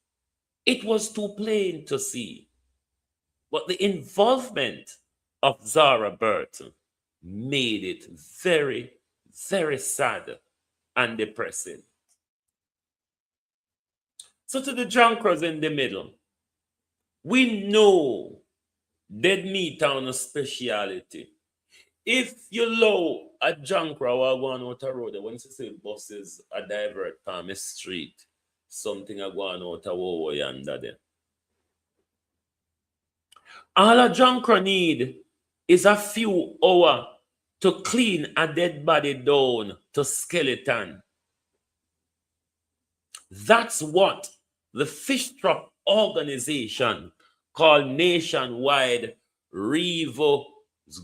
It was too plain to see. But the involvement of Zara Burton made it very, very sad and depressing. So to the junkers in the middle, we know dead meat on a speciality. If you low a junker or go on out a road, when you see buses are divert from a street, something are going out a woe yonder there. All a junker need is a few hours to clean a dead body down to skeleton. That's what the fish trap organization called Nationwide Revo,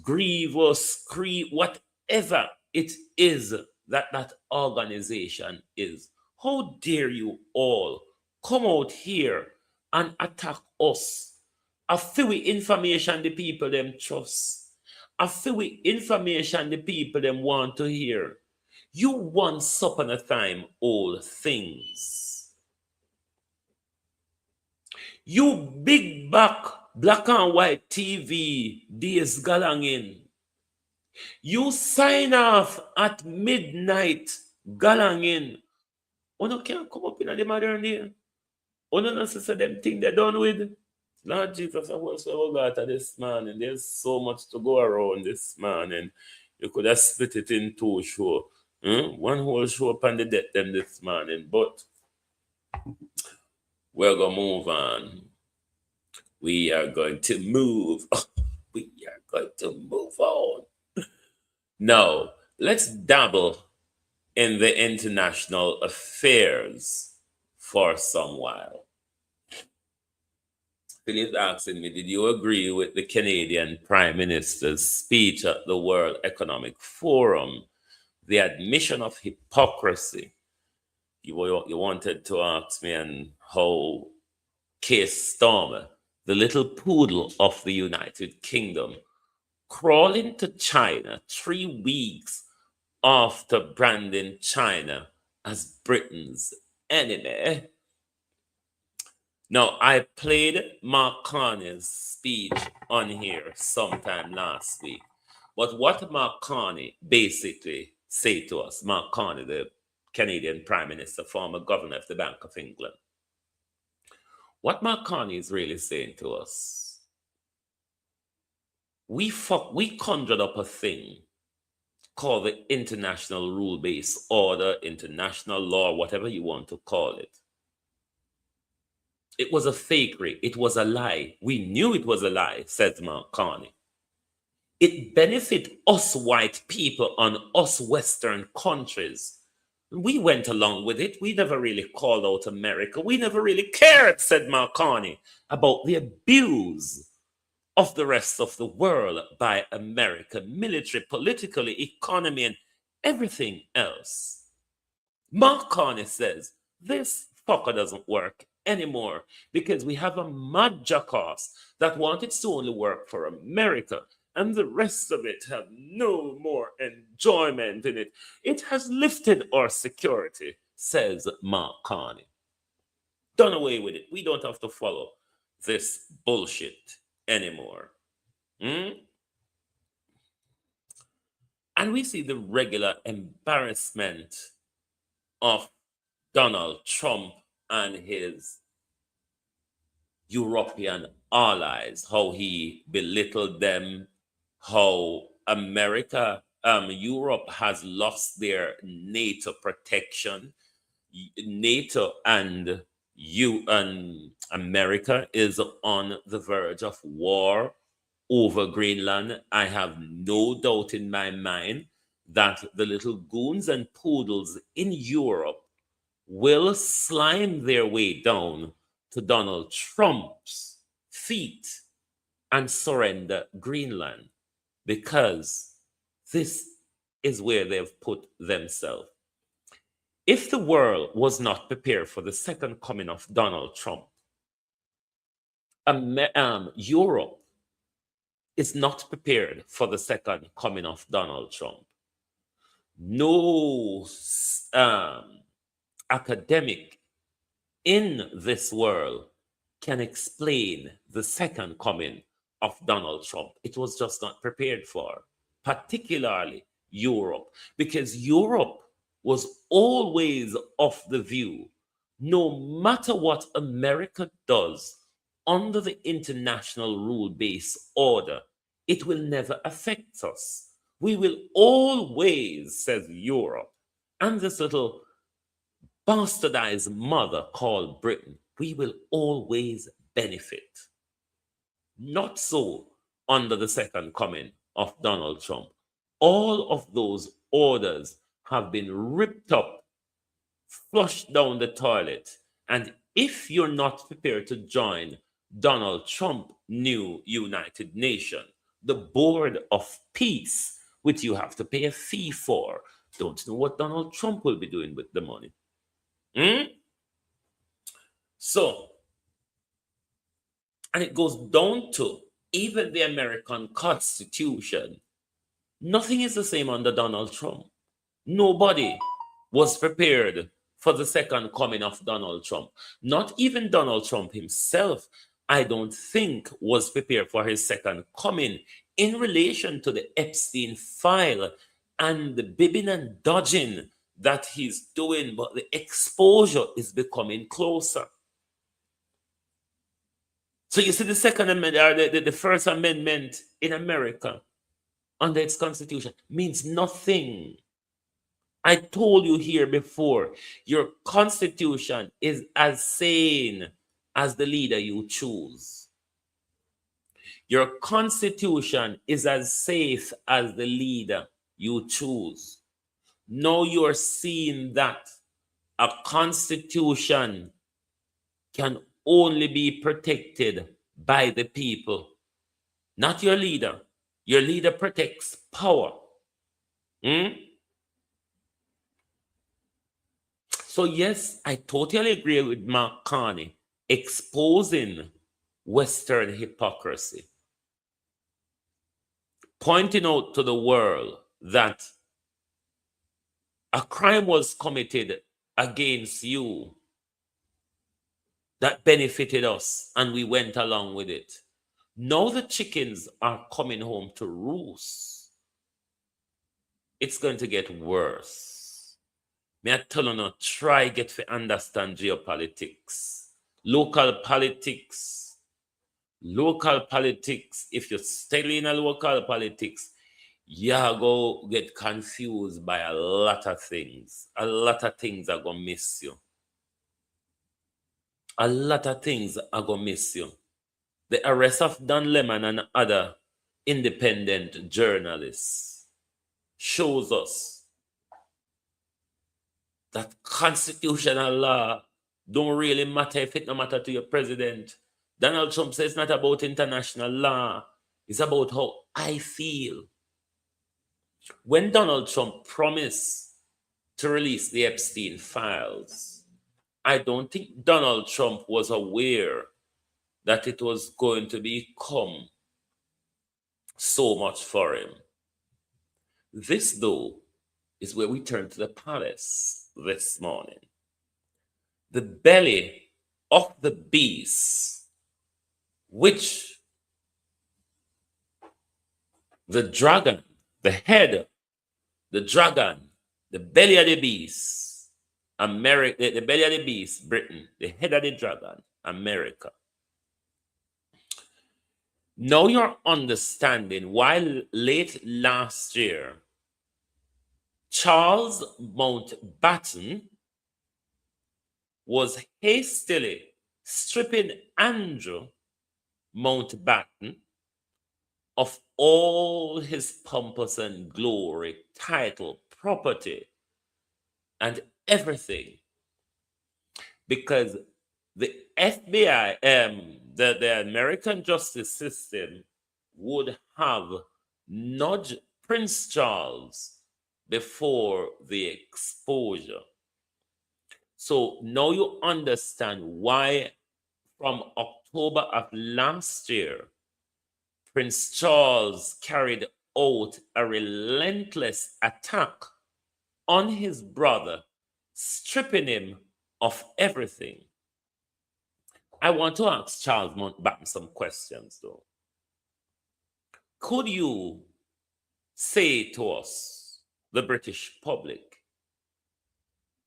Grievous, whatever it is that organization is. How dare you all come out here and attack us? A few information the people them trust. I feel with information the people them want to hear. You once upon a time all things. You big back black and white TV days galangin. You sign off at midnight galangin. Uno can't come up in the modern day. Uno not say them thing they done with. Lord Jesus, I was so glad at this man, and there's so much to go around this man, and you could have split it in two show. One whole show upon the death them this morning, but we're gonna move on. We are going to move. We are going to move on. Now, let's dabble in the international affairs for some while. Philip asking me, did you agree with the Canadian Prime Minister's speech at the World Economic Forum? The admission of hypocrisy. You wanted to ask me and how Case Stormer, the little poodle of the United Kingdom, crawling to China 3 weeks after branding China as Britain's enemy. Now, I played Mark Carney's speech on here sometime last week. But what Mark Carney basically said to us, Mark Carney, the Canadian Prime Minister, former governor of the Bank of England, what Mark Carney is really saying to us, we conjured up a thing called the international rule-based order, international law, whatever you want to call it. It was a fakery. It was a lie. We knew it was a lie, says Mark Carney. It benefit us white people and us Western countries. We went along with it. We never really called out America. We never really cared, said Mark Carney, about the abuse of the rest of the world by America, military, politically, economy, and everything else. Mark Carney says this fucker doesn't work anymore because we have a mad jackass that wanted to only work for America, and the rest of it have no more enjoyment in it. It has lifted our security, says Mark Carney. Done away with it. We don't have to follow this bullshit anymore. And we see the regular embarrassment of Donald Trump and his European allies, how he belittled them, how Europe has lost their NATO protection. NATO and America is on the verge of war over Greenland. I have no doubt in my mind that the little goons and poodles in Europe will slime their way down to Donald Trump's feet and surrender Greenland, because this is where they've put themselves. If the world was not prepared for the second coming of Donald Trump, Europe is not prepared for the second coming of Donald Trump. No academic in this world can explain the second coming of Donald Trump. It was just not prepared for, particularly Europe, because Europe was always of the view, no matter what America does under the international rule-based order, it will never affect us. We will always, says Europe, and this little bastardized mother called Britain, we will always benefit. Not so under the second coming of Donald Trump. All of those orders have been ripped up, flushed down the toilet, and if you're not prepared to join Donald Trump new United Nations, the Board of Peace, which you have to pay a fee for, don't know what Donald Trump will be doing with the money. So, and it goes down to even the American Constitution Nothing is the same under Donald Trump. Nobody was prepared for the second coming of Donald Trump. Not even Donald Trump himself, I don't think, was prepared for his second coming in relation to the Epstein file and the bibbing and dodging that he's doing, but the exposure is becoming closer. So you see, the Second Amendment, or the First Amendment in America under its Constitution means nothing. I told you here before, your Constitution is as sane as the leader you choose. Your Constitution is as safe as the leader you choose. Now you're seeing that a Constitution can only be protected by the people, not your leader. Your leader protects power. So, yes, I totally agree with Mark Carney exposing Western hypocrisy, pointing out to the world that a crime was committed against you that benefited us and we went along with it. Now the chickens are coming home to roost. It's going to get worse. May I tell you now, try get to understand geopolitics, local politics. Local politics, if you're still in a local politics, you go get confused by a lot of things. A lot of things are going to miss you. A lot of things are going to miss you. The arrest of Don Lemon and other independent journalists shows us that constitutional law don't really matter if it no matter to your president. Donald Trump says it's not about international law. It's about how I feel. When Donald Trump promised to release the Epstein files, I don't think Donald Trump was aware that it was going to become so much for him. This, though, is where we turn to the palace this morning. The belly of the beast, which the dragon, the head, the dragon, the belly of the beast, America, the belly of the beast, Britain, the head of the dragon, America. Now you're understanding why late last year, Charles Mountbatten was hastily stripping Andrew Mountbatten of all his pompous and glory, title, property, and everything, because the FBI, the American justice system, would have nudged Prince Charles before the exposure. So now you understand why from October of last year, Prince Charles carried out a relentless attack on his brother, stripping him of everything. I want to ask Charles Mountbatten some questions, though. Could you say to us, the British public,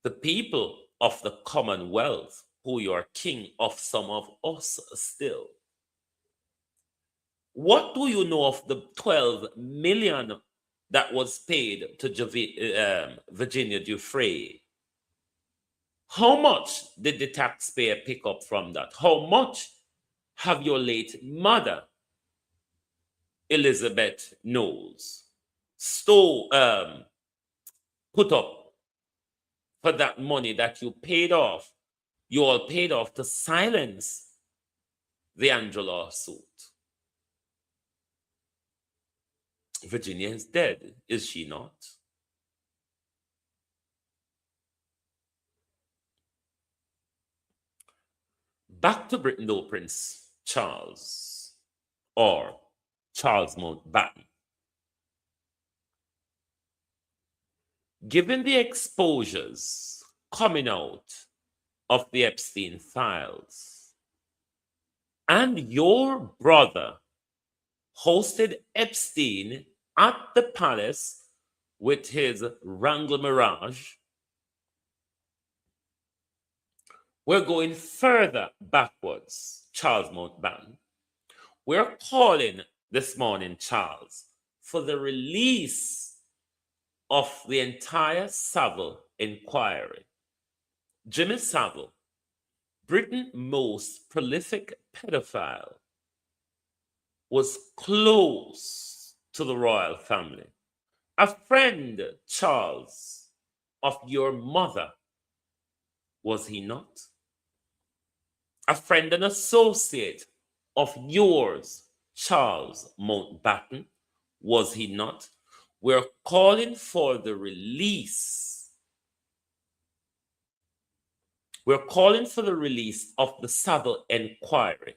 the people of the Commonwealth, who you are king of some of us still, what do you know of the 12 million that was paid to Virginia Giuffre? How much did the taxpayer pick up from that? How much have your late mother, Elizabeth Knowles, put up for that money that you paid off? You all paid off to silence the Andrew lawsuit. Virginia is dead, is she not? Back to Britain, though, Prince Charles, or Charles Mountbatten. Given the exposures coming out of the Epstein files, and your brother hosted Epstein at the palace with his Wrangler Mirage, we're going further backwards, Charles Mountbatten. We're calling this morning, Charles, for the release of the entire Savile inquiry. Jimmy Savile, Britain's most prolific pedophile, was close to the royal family. A friend, Charles, of your mother, was he not? A friend and associate of yours, Charles Mountbatten, was he not? We're calling for the release. We're calling for the release of the Savile inquiry.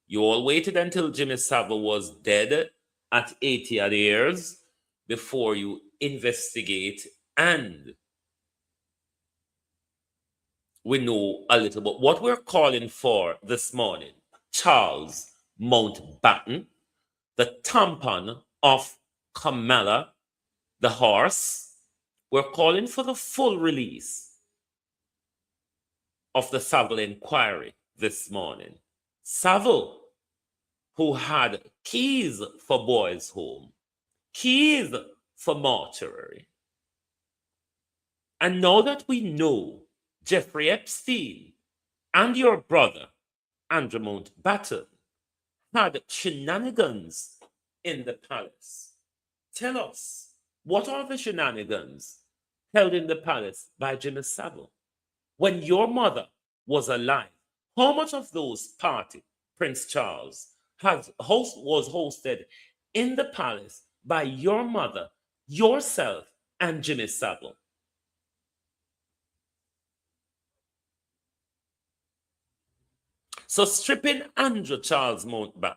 You all waited until Jimmy Savile was dead at 80 odd years before you investigate, and we know a little bit. What we're calling for this morning, Charles Mountbatten, the tampon of Camilla, the horse, we're calling for the full release of the Savile inquiry this morning. Savile, who had keys for boys' home, keys for mortuary. And now that we know Jeffrey Epstein and your brother, Andrew Mountbatten, had shenanigans in the palace, tell us, what are the shenanigans held in the palace by Jimmy Savile? When your mother was alive, how much of those parties, Prince Charles, was hosted in the palace by your mother, yourself, and Jimmy Savile? So stripping Andrew Charles Mountbatten,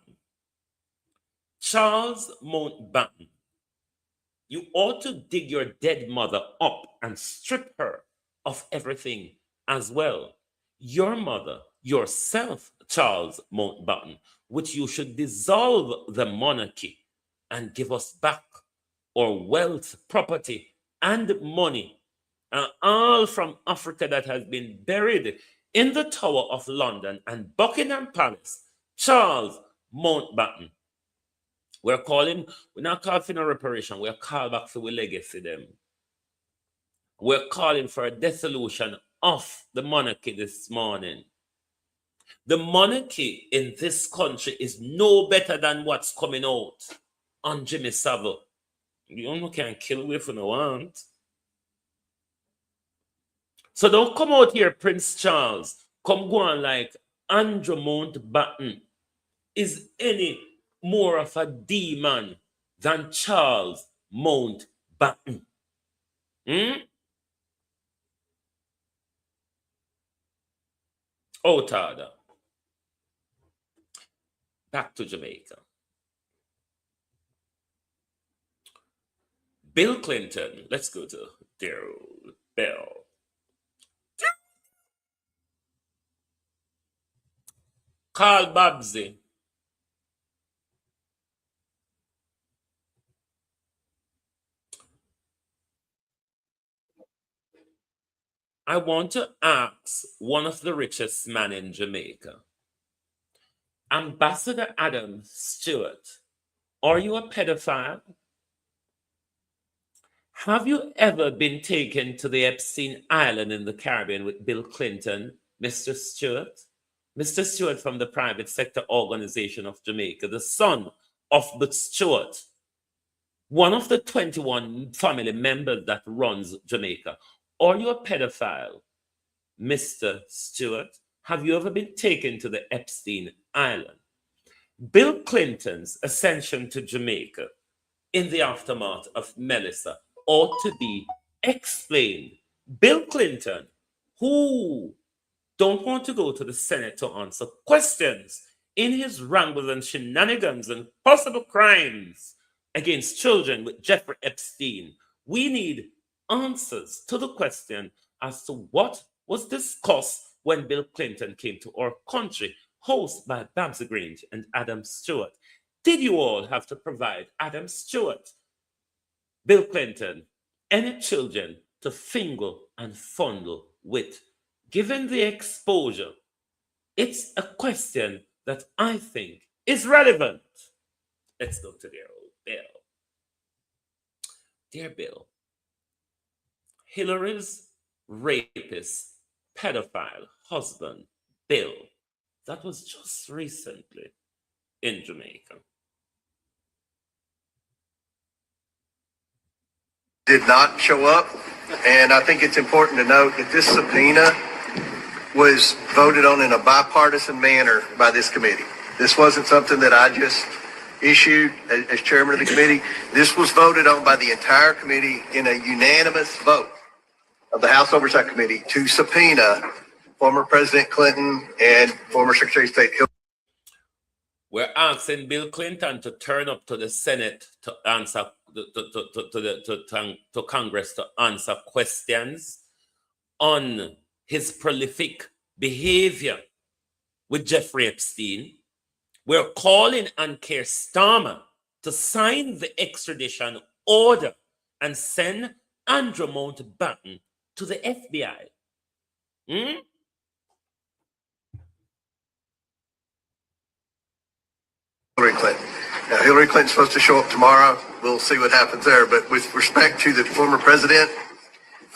you ought to dig your dead mother up and strip her of everything as well. Your mother, yourself, Charles Mountbatten, which you should dissolve the monarchy and give us back our wealth, property, and money, all from Africa that has been buried in the Tower of London and Buckingham Palace. Charles Mountbatten. We're not calling for no reparation, we're calling back for our legacy them. We're calling for a dissolution of the monarchy this morning. The monarchy in this country is no better than what's coming out on Jimmy Savile. You can't kill away if you no want. So don't come out here, Prince Charles. Come go on like Andrew Mountbatten is any more of a demon than Charles Mountbatten. Out order. Back to Jamaica. Bill Clinton. Let's go to Daryl Bell. Carl Babsy. I want to ask one of the richest men in Jamaica, Ambassador Adam Stewart, are you a pedophile? Have you ever been taken to the Epstein Island in the Caribbean with Bill Clinton, Mr. Stewart? Mr. Stewart from the Private Sector Organization of Jamaica, the son of the Stewart, one of the 21 family members that runs Jamaica. Are you a pedophile, Mr. Stewart? Have you ever been taken to the Epstein Island? Bill Clinton's ascension to Jamaica in the aftermath of Melissa ought to be explained. Bill Clinton, who don't want to go to the Senate to answer questions in his wrangles and shenanigans and possible crimes against children with Jeffrey Epstein. We need answers to the question as to what was discussed when Bill Clinton came to our country, hosted by Babs Grange and Adam Stewart. Did you all have to provide Adam Stewart, Bill Clinton, any children to finger and fondle with? Given the exposure, it's a question that I think is relevant. Let's go to dear old Bill. Dear Bill, Hillary's rapist, pedophile husband, Bill, that was just recently in Jamaica. Did not show up, and I think it's important to note that this subpoena was voted on in a bipartisan manner by this committee. This wasn't something that I just issued as chairman of the committee. This was voted on by the entire committee in a unanimous vote of the House Oversight Committee to subpoena former President Clinton and former Secretary of State Hillary. We're asking Bill Clinton to turn up to the Senate to answer to Congress to answer questions on his prolific behavior with Jeffrey Epstein. We're calling on Keir Starmer to sign the extradition order and send Andrew Mountbatten to the FBI. Hillary Clinton. Now, Hillary Clinton's supposed to show up tomorrow. We'll see what happens there. But with respect to the former president,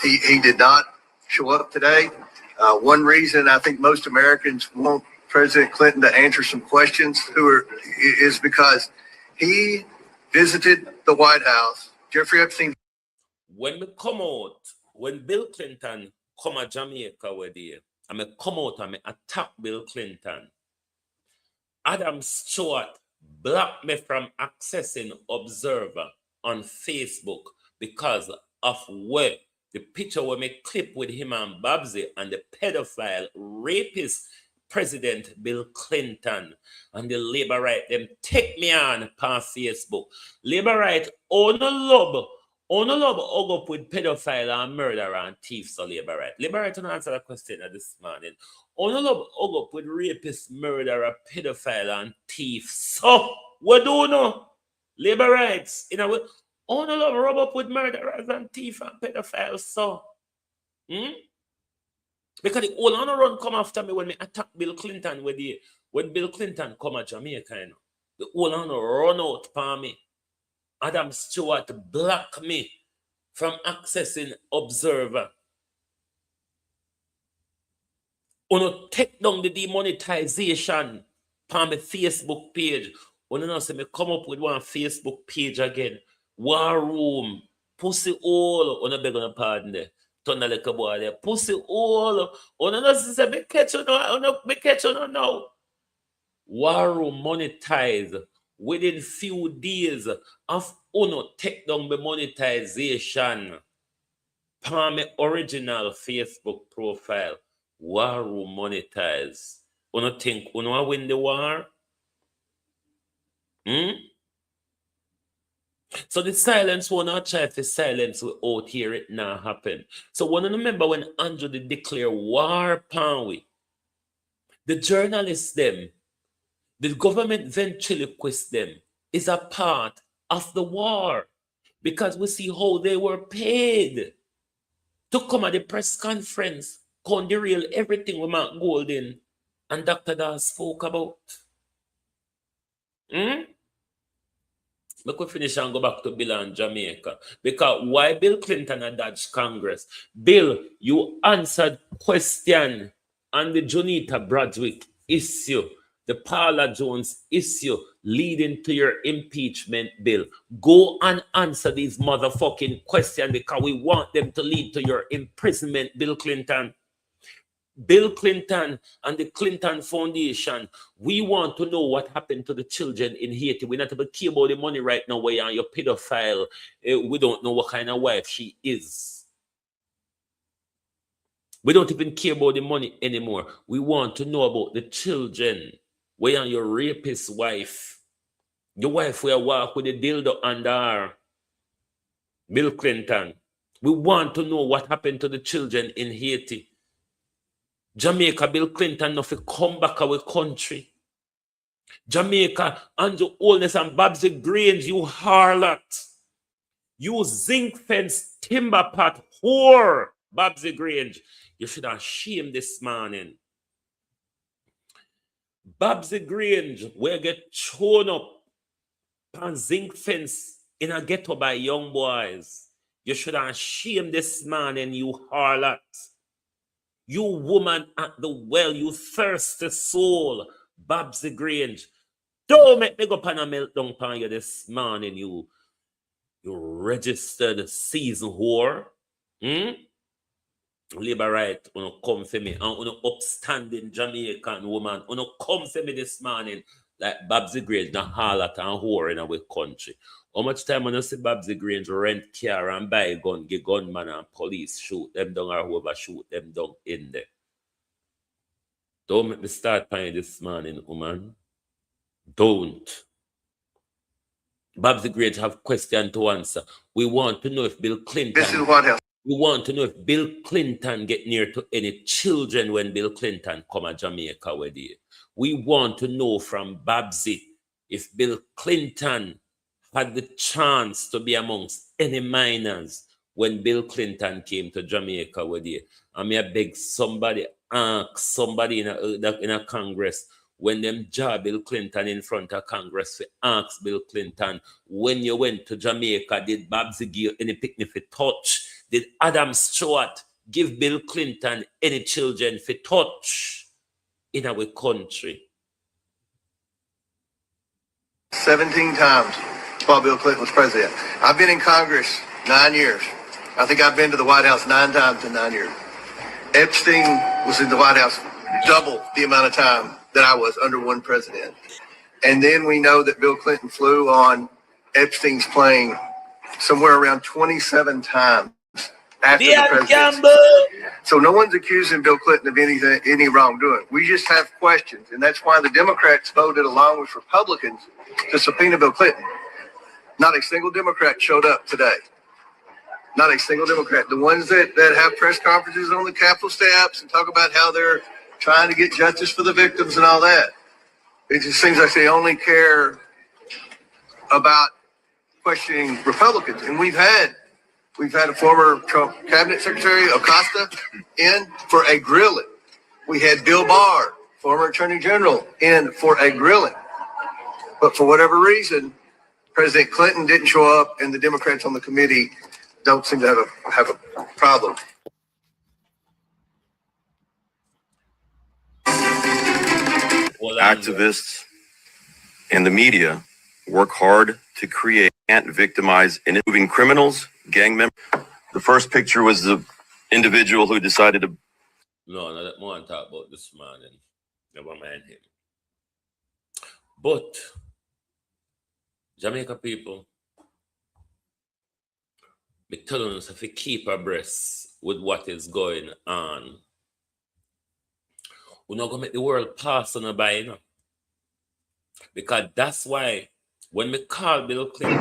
he did not show up today. One reason I think most Americans want President Clinton to answer some questions is because he visited the White House. Jeffrey Epstein. When we come out, when Bill Clinton come to Jamaica with you, I may come out and attack Bill Clinton. Adam Stewart blocked me from accessing Observer on Facebook because of where the picture where me clip with him and Babsy and the pedophile rapist President Bill Clinton and the labor right them take me on past Facebook. Labor right on a love hug up with pedophile and murderer and thief, so labor right. Labor right to answer the question this morning. On a love hug up with rapist, murderer, pedophile and thief. So what do you know? Labor rights. You know, on a love rub up with murderers and thief and pedophiles. So because the whole on run come after me when me attack Bill Clinton when Bill Clinton come to Jamaica, you know. The whole on run out for me. Adam Stewart blocked me from accessing Observer. Uno take down the demonetization on my Facebook page. Uno know say me come up with one Facebook page again. War Room. Pussy all. Uno beg on pardon there. Turn like a boy there. Pussy all. Uno know say me catch you now. Uno me catch you now. War Room monetize within few days of Uno take down the monetization on my original Facebook profile. War Room monetize. Uno think Uno win the war? So the silence will not try to silence out here it now happen. So when you remember when Andrew did declare war upon we, the journalists them, the government ventriloquists them is a part of the war because we see how they were paid to come at the press conference, come derail everything with Mark Golden and Dr. Dawes spoke about. But we finish and go back to Bill and Jamaica. Because why Bill Clinton had dodged Congress? Bill, you answered question on the Jonita Bradwick issue, the Paula Jones issue leading to your impeachment bill. Go and answer these motherfucking questions because we want them to lead to your imprisonment, Bill Clinton. Bill Clinton and the Clinton Foundation, we want to know what happened to the children in Haiti. We're not about to care about the money right now where you're on your pedophile. We don't know what kind of wife she is. We don't even care about the money anymore. We want to know about the children where you're on your rapist wife. Your wife will walk with a dildo under her. Bill Clinton. We want to know what happened to the children in Haiti. Jamaica, Bill Clinton, no fi come back our country. Jamaica, Andrew Holness and Babsy Grange, you harlot. You zinc fence timber pot whore, Babsy Grange. You should have shamed this morning. Babsy Grange, where get thrown up on zinc fence in a ghetto by young boys. You should have shamed this morning, you harlot. You woman at the well, you thirsty soul, Babsy Grange. Don't make me go pan a meltdown pan you this morning, you registered season whore. Labor right, uno come for me. And uno upstanding Jamaican woman, uno come for me this morning like Babsy Grange, the harlot and whore in our country. How much time when you see Babsy Grange rent car and buy a gun, get gunman and police shoot them down or whoever shoot them down in there? Don't make me start paying this morning, woman. Don't. Babsy Grange have question to answer. We want to know if Bill Clinton. This is what else. We want to know if Bill Clinton get near to any children when Bill Clinton come to Jamaica with you. We want to know from Babsy if Bill Clinton had the chance to be amongst any minors when Bill Clinton came to Jamaica with you. I mean, I beg somebody, ask somebody in a Congress when them job Bill Clinton in front of Congress to ask Bill Clinton, when you went to Jamaica, did Babsy give any picnic for touch? Did Adam Stewart give Bill Clinton any children for touch in our country? 17 times while Bill Clinton was president. I've been in Congress 9 years. I think I've been to the White House 9 times in 9 years. Epstein was in the White House double the amount of time that I was under one president. And then we know that Bill Clinton flew on Epstein's plane somewhere around 27 times after the presidency. So no one's accusing Bill Clinton of any wrongdoing. We just have questions. And that's why the Democrats voted along with Republicans to subpoena Bill Clinton. Not a single Democrat showed up today. Not a single Democrat. The ones that have press conferences on the Capitol steps and talk about how they're trying to get justice for the victims and all that. It just seems like they only care about questioning Republicans. And we've had a former Trump cabinet secretary, Acosta, in for a grilling. We had Bill Barr, former attorney general, in for a grilling. But for whatever reason, President Clinton didn't show up, and the Democrats on the committee don't seem to have a problem. Activists and the media work hard to create and victimize and moving criminals, gang members. The first picture was the individual who decided to. No, that more to talk about this morning. Never mind him. But Jamaica people, me telling us if we keep abreast with what is going on, we're not gonna make the world pass on by, you know. Because that's why when we call Bill Clinton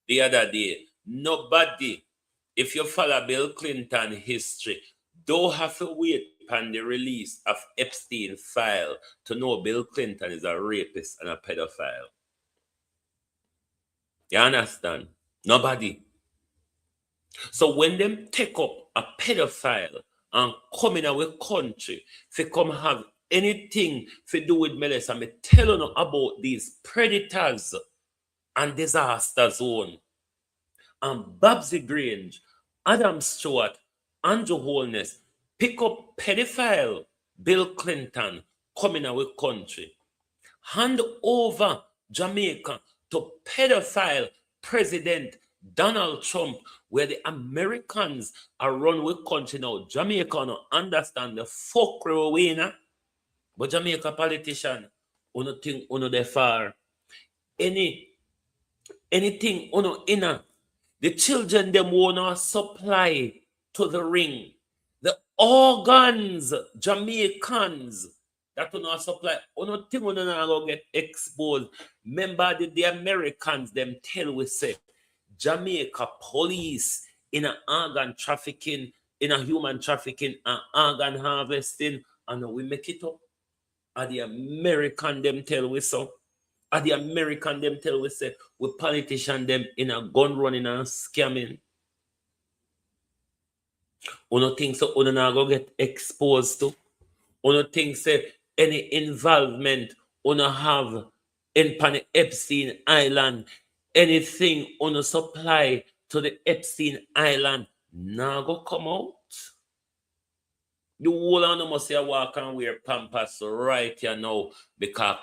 the other day, nobody, if you follow Bill Clinton history, don't have to wait upon the release of Epstein file to know Bill Clinton is a rapist and a pedophile. You understand? Nobody. So when them take up a pedophile and come in our country, if come have anything to do with Melissa, I'm telling you about these predators and disaster zone. And Babsy Grange, Adam Stewart, Andrew Holness, pick up pedophile Bill Clinton coming our country. Hand over Jamaica to pedophile President Donald Trump, where the Americans are run with country now. Jamaica don't understand the fuckery winner. But Jamaica politician, uno think uno de far. Anything uno inner. The children them wanna supply to the ring. The organs, Jamaicans, that uno supply. Uno think uno not go get exposed. Remember the Americans them tell we say Jamaica police in a organ trafficking, in a human trafficking and organ harvesting, and we make it up. Are the American them tell we so? Are the American them tell we say we politician them in a gun running and scamming? Uno think so uno not go get exposed to? Uno think say any involvement uno have in Pan Epstein Island, anything uno supply to the Epstein Island, now go come out? The whole of them must say walk and wear pampas right here now because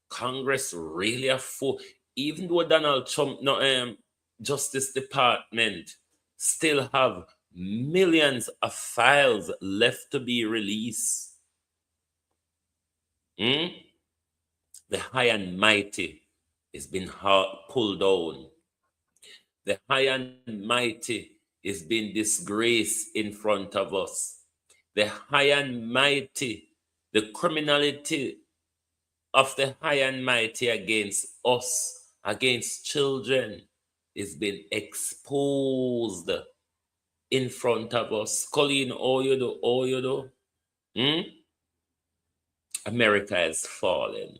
Congress really a fool. Even though Donald Trump, no, Justice Department still have millions of files left to be released. The high and mighty is being pulled down. The high and mighty is being disgraced in front of us. The high and mighty, the criminality of the high and mighty against us, against children, is being exposed in front of us. Colleen, all you do. America is falling.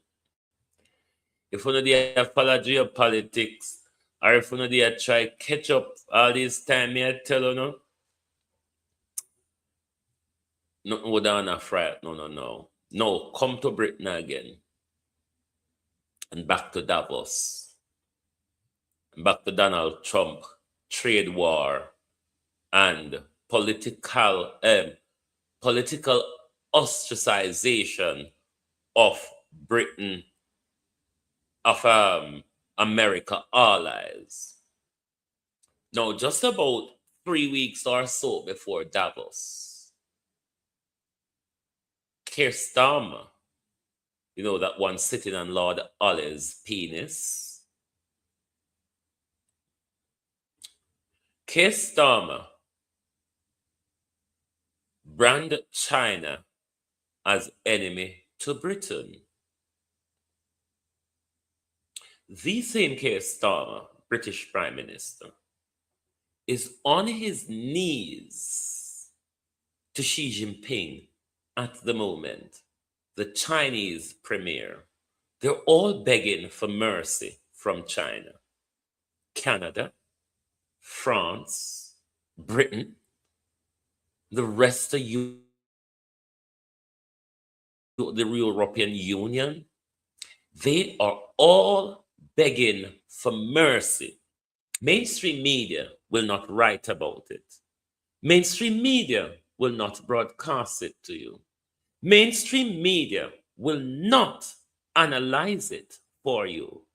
If one of the follow geopolitics, or if one of the try catch up all this time, I tell you no, nothing would on a fright. No. No, come to Britain again. And back to Davos. And back to Donald Trump, trade war, and political ostracization of Britain, of America allies. Now, just about 3 weeks or so before Davos, Keir Starmer, you know, that one sitting on Lord Ollie's penis, Keir Starmer branded China as enemy to Britain. The same Keir Starmer, British Prime Minister, is on his knees to Xi Jinping at the moment, the Chinese premier. They're all begging for mercy from China. Canada, France, Britain, the rest of the European Union, they are all begging for mercy. Mainstream media will not write about it. Mainstream media will not broadcast it to you. Mainstream media will not analyze it for you.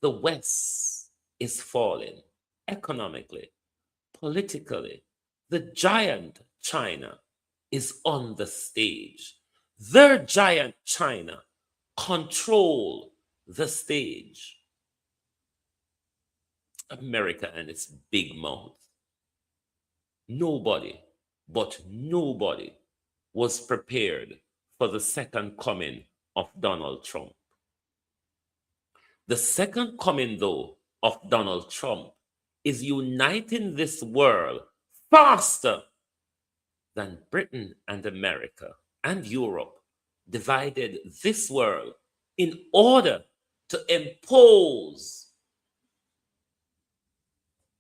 The West is falling economically, politically. The giant China is on the stage. Their giant China control the stage. America and its big mouth. Nobody was prepared for the second coming of Donald Trump. The second coming, though, of Donald Trump is uniting this world faster than Britain and America and Europe divided this world in order to impose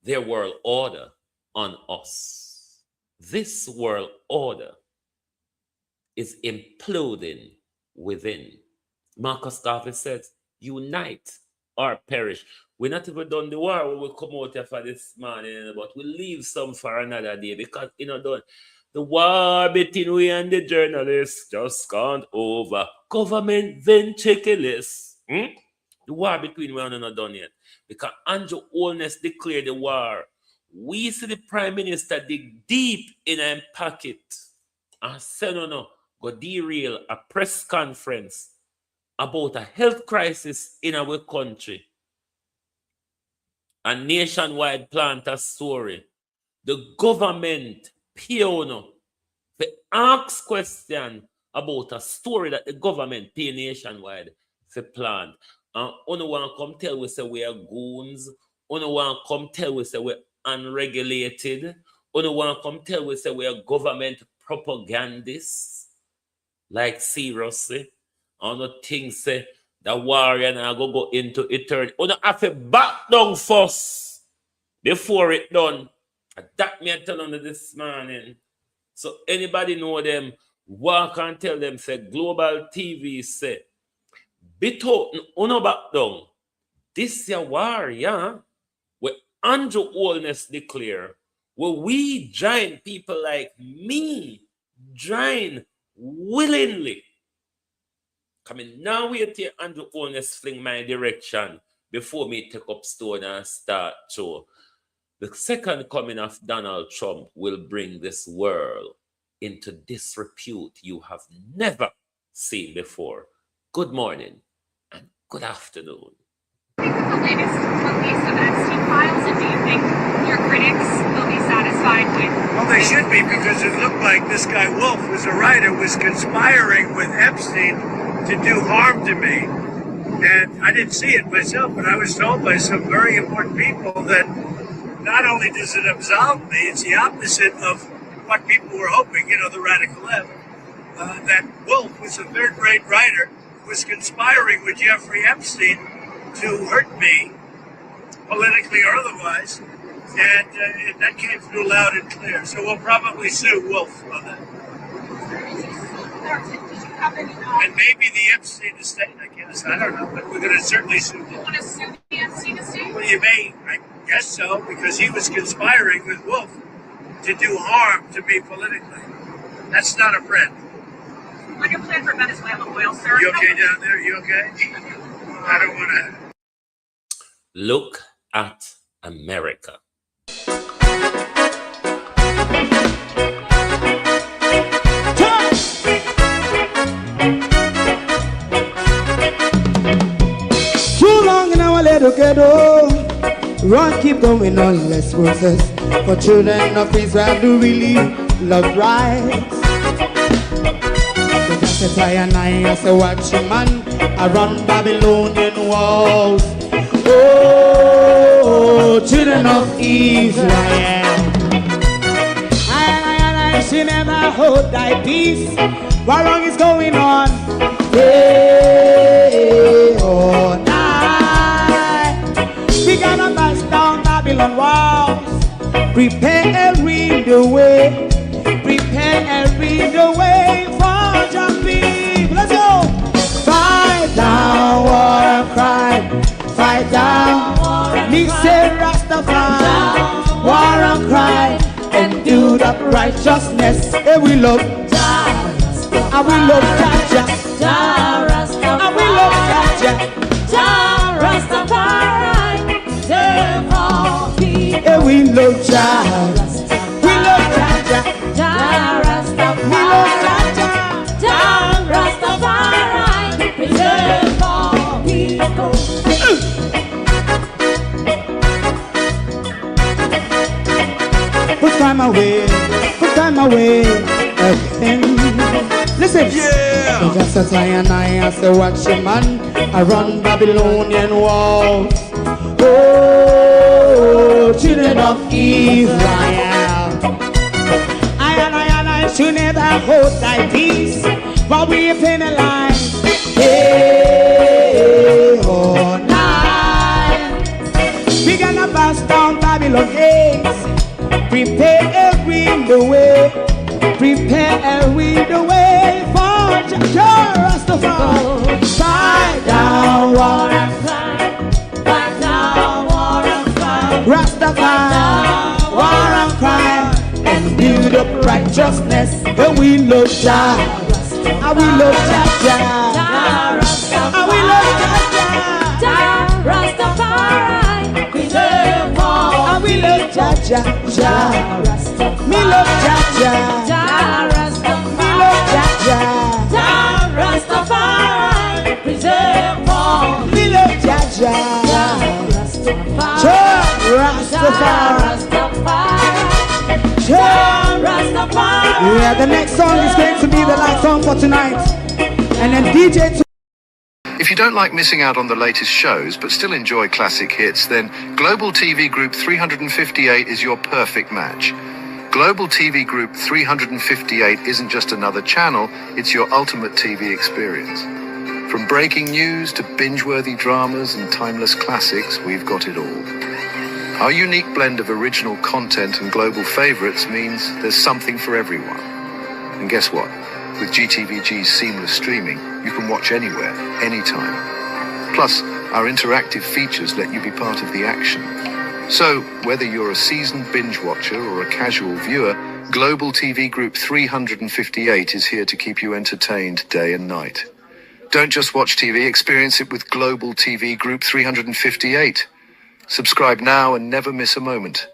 their world order on us. This world order is imploding within. Marcus Garvey says, unite or perish. We're not even done the war when we come out here for this morning, but we'll leave some for another day because, the war between we and the journalists just gone over. Government then check a list. The war between we and not done yet. Because Andrew Holness declared the war. We see the Prime Minister dig deep in a pocket and say, no, go derail a press conference about a health crisis in our country. A nationwide planter story. The government peon to ask question about a story that the government pay nationwide for plant. And one want to come tell we say we are goons, Uno want come tell we say we're unregulated. Uno want come tell we say we're government propagandists. Like seriously. Uno think say the warrior and I go into eternity. Uno have to back down first before it done. And that me I tell you this morning. So anybody know them, walk and tell them say global TV say bit out uno back down. This your war, yeah. Where Andrew Holness declare, where we join people like me, join willingly. Coming now we take Andrew Holness fling my direction before me take up stone and start show. The second coming of Donald Trump will bring this world into disrepute you have never seen before. Good morning and good afternoon. The latest release of Epstein files, and do you think your critics will be satisfied with? Well, they should be, because it looked like this guy Wolf, was a writer, was conspiring with Epstein to do harm to me. And I didn't see it myself, but I was told by some very important people that not only does it absolve me, it's the opposite of what people were hoping, the radical left, that Wolf was a third-rate writer who was conspiring with Jeffrey Epstein to hurt me, politically or otherwise, and that came through loud and clear. So we'll probably sue Wolf on that. And maybe the Epstein estate, I guess, I don't know, but we're going to certainly sue them. You want to sue the Epstein estate? Well, you may, I guess so, because he was conspiring with Wolf to do harm to me politically. That's not a friend. Like a plan for Venezuela oil, sir? You okay down there? You okay? I don't want to. Look at America. Too long in our little ghetto, run keep going on, less process. For children of Israel do really love rights. So that's why I as a watching man, I run Babylonian walls. Oh, children of Israel, I should never hold thy peace. What wrong is going on? Hey, oh, night. We gotta bust down Babylon walls. Preparing the way. Preparing the way for your people. Let's go. Fight down, war and cry. Fight down. Me say Rastafari, war and cry, and do the righteousness. And we love Jah, and we love Jah, and we love Jah, Rastafari, save all people. And we love Jah, we love Jah, Rastafari, we love Jah, Rastafari, preserve all people. Put time away again. Listen, yeah. Just as I and I as a watching man, I run Babylonian walls. Oh, children of Israel, I should never hold thy peace while we penalize. Hey, oh, night. We gonna bust down Babylon gates. Prepare the way, prepare the way for Jah Rastafari. Fight down, war and cry, fight down, war and cry, Rastafari, war and cry, and build up righteousness. And we love Jah, and we love Jah, and we love Jah, Rastafari, preserve all, and we love Jah, me love Jah, me love Jah, Rastafari, preserve all, me love Jah, Rastafari. Yeah, the next song is going to be the last song for tonight, and then DJ. If you don't like missing out on the latest shows but still enjoy classic hits, then Global TV Group 358 is your perfect match. Global TV Group 358 isn't just another channel, it's your ultimate TV experience. From breaking news to binge-worthy dramas and timeless classics, we've got it all. Our unique blend of original content and global favorites means there's something for everyone. And guess what? With GTVG's seamless streaming, you can watch anywhere, anytime. Plus, our interactive features let you be part of the action. So, whether you're a seasoned binge watcher or a casual viewer, Global TV Group 358 is here to keep you entertained day and night. Don't just watch TV, experience it with Global TV Group 358. Subscribe now and never miss a moment.